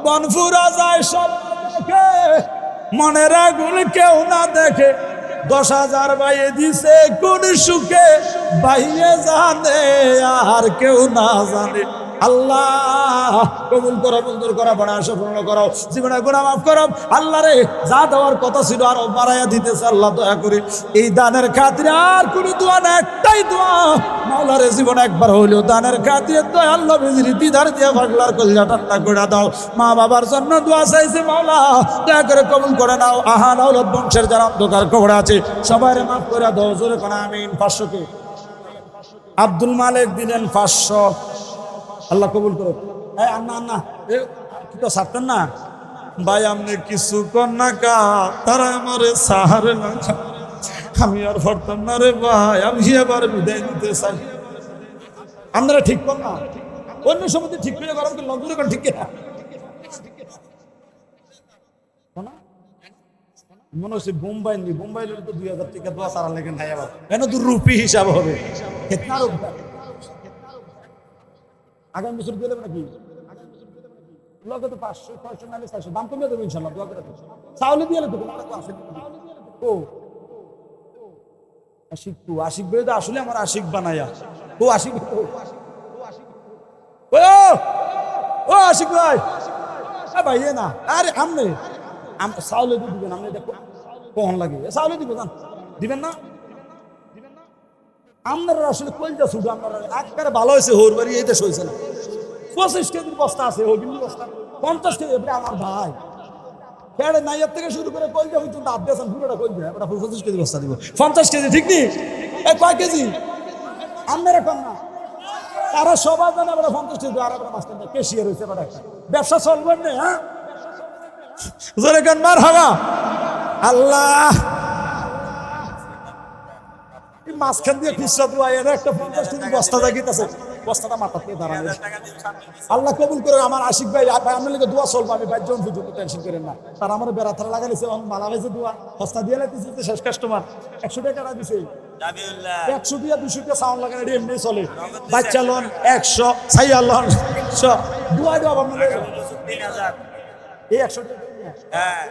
বনফুরা যায় সব দেখে, মনের আগুন কেউ না দেখে, 10,000 বাইয়ে দিছে কোন সুখে, বাইয়ে জানে আর কেউ না জানে। আল্লাহ কবুল করো, মঞ্জুর করো, বড় আশা পূর্ণ করো, জীবনে গুনাহ মাফ করো। আল্লাহ রে, যা দেওয়ার কথা ছিল আরো বাড়াইয়া দিতেছে আল্লাহ, দয়া করে এই দানের খাতিরে আর কোন দোয়া না, একটাই দোয়া, মাওলা রে জীবনে একবার হইলেও দানের খাতিরে দয়া আল্লাহ বিজরি দিদার দিয়ে পাগলার কলিজা ঠান্ডা করে দাও। মা বাবার জন্য দোয়া চাইছে মাওলা, দয়া করে কবুল করে নাও। আহান আওলাদ বংশের যারা অন্ধকার কবরে আছে সবাই মাফ করে দাও, জোরে কোন আমিন। 500 কে আব্দুল মালিক দিলেন 500, আল্লাহ কবুল করো। আন্না আন্না কি তো ছাড়তেন না ভাই, আপনি কিছু কন্যা কা তারা আমার সাহারে না, আমি আর পারতাম না রে ভাই, আমি এবার বিদায় নিতে চাই। আপনারা ঠিক কর না, অন্য সময় ঠিক করে গরম করে নজরে করেন, ঠিক কিনা? মনে হচ্ছে বোম্বাই নি, বোম্বাই তো 2,000 টাকা দোয়া সারা লেগে নাই, আবার কেন তো রুপি হিসাব হবে। আগামী বছর দিয়ে দেবে নাকি? লগে তো 500 600 নালে 400 দাম কমিয়ে দেবো ইনশাল্লাহ, দোয়া করে। চাউলে দিয়ে দেবো ও আশিক, তো আশিক ভাই তো আসলে আমার আশিক বানায়া, ও আশিক ও আশিক ভাই, ভাই না আরে আমনে চাউলে দিয়ে দিবেন, আপনি দেখো কখন লাগে চাউলে দিব, জান দিবেন না? আপনারা আসলে কইটা শুধু আপনারা একবারে ভালো হয়েছে, হোর বাড়ি এই দেশ হয়েছে না। 25 কেজির বস্তা আছে, ওই বস্তা 50 কেজি, আমার ভাই পেড়ে নাইয়ার থেকে শুরু করে কইটা হইতো না, আব্বাসান পুরোটা কইবে, এবার 25 কেজি বস্তা দিব। 50 কেজি ঠিক নেই, কয় কেজি আপনারা কম না, তারা সবাই জানে আমরা 50 কেজি, আর আমরা মাঝখানে কেশিয়ার হয়েছে, এবার একটা ব্যবসা চলবেন না। হ্যাঁ জোরে গান মারহাবা। আল্লাহ মাঝখান দিয়ে খুচরা দোয়া এর একটা 50 কেজি বস্তা দেখিতেছে, বস্তাটা মাথাতে দাঁড়ানো। আল্লাহ কবুল করে। আমার আশিক ভাই আপনার লিখে দোয়া চলবো, আমি 22 জন পর্যন্ত টেনশন করেন না। তারা আমার বেড়া থারা লাগাইছে, মালা হয়েছে দোয়া বস্তা দিয়ে লাগতেছে, শেষ কাস্টমার 100 টাকা দিছে, 100 দিয়া 200 টাকা সাউন্ড লাগানো এমনি চলে। বাচ্চা লোন 100, ছাইয়া লোন 100, দোয়া দেওয়া আপনার 3000 এই 100 টাকা। হ্যাঁ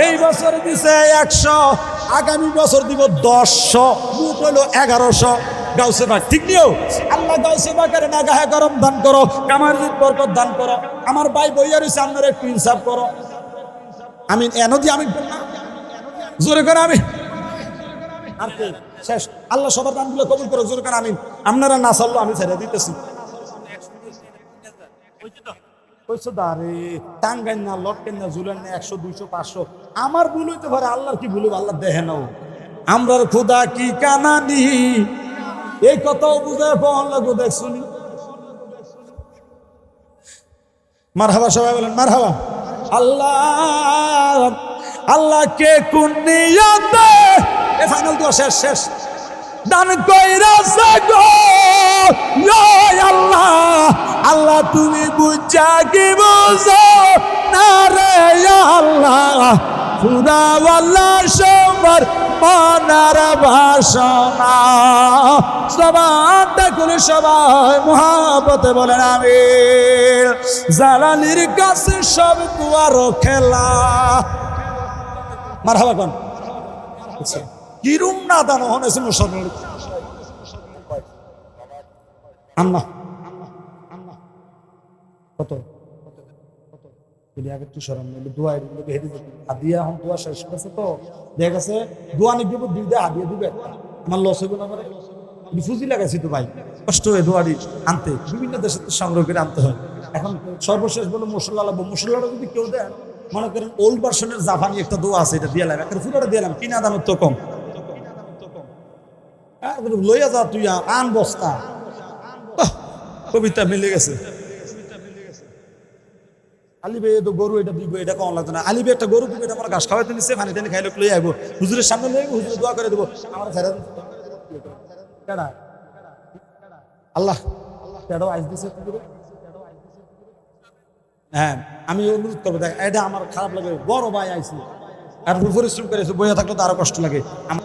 এই বছর দিছে 100, আগামী বছর দিব 100, মুখ হইল 1100। গাউসে বাগ ঠিক নিও, আল্লাহ গাউসে বাগের না গায়ে গরম দান করো, কামার বরকত দান করো। আমার ভাই বইয়া রয়েছে, আপনারা একটু ইনসাফ করো। আমি এনদি আমি জোরে করে আমি আর শেষ। আল্লাহ সবার দানগুলো কবুল করো, জোরে করে আমি। আপনারা না চাললো আমি ছেড়ে দিতেছি। টাঙ্গাইন না, লটকেন না, জুলেন না, 100 200 500 আমার ভুল হইতে পারে, আল্লাহর কি ভুল, আল্লাহ দেখে নাও। আমরার খুদা কি কানানি, এই কথাও বুঝে পাওয়ার লাগো, দেখ শুনি। মারহাবা, সবাই বলেন মারহাবা। আল্লাহ আল্লাহকে কোন নিয়তে এ ফাইনাল দোয়া শেষ শেষ দান কইরাছে গো আল্লাহ। আল্লাহ তুমি বুঝা কি বুঝো না রে আল্লাহ, খুদাওয়ালা সবার মনার বাসনা। সবাই করে সবাই মহাব্বতে বলেন আমিন। জালালির কাছে সব দুয়ার খেলা। মারহাবা কোন কিরুম না দানো হনেছে মুসলমান আম্মা কত আগে তুই সরাম দোয়া হেঁটে যেত হাদিয়া এখন দোয়া শেষ করেছে তো দেখা গেছে দোয়া নিয়ে দিব দুইটা হাদিয়া দিবে আমার লস হইব না পারে ফুজি লাগাইছি তো ভাই কষ্ট হয়ে দোয়ারি আনতে বিভিন্ন দেশে সংগ্রহ করে আনতে হয়। এখন সর্বশেষ বলে মশলা লাগবো, মশলাটা যদি কেউ দেন মনে করেন ওল্ড ভার্সনের জাপানি একটা দোয়া আছে এটা দিলাম একটা ফুটাটা দিলাম কিনা দামের তো কম লইয়া যা তুই আন বস্তা কবিতা মিলে গেছে। আলিবে তো গরু এটা দিব এটা কম লাগতো না, আলিবে একটা গরু দিবে এটা আমার ঘাস খাওয়াইতে নিচ্ছে পানি টানি খাইলে লই আইবো হুজুরের সামনে লই হুজুর দোয়া করে দেবো আমার ছেড়ে আল্লাহ আইস দিছে। হ্যাঁ আমি অনুরোধ করবো দেখ এটা আমার খারাপ লাগে বড় ভাই আইসি আর পরিশ্রম করেছে বইয়া থাকলে তো আরো কষ্ট লাগে।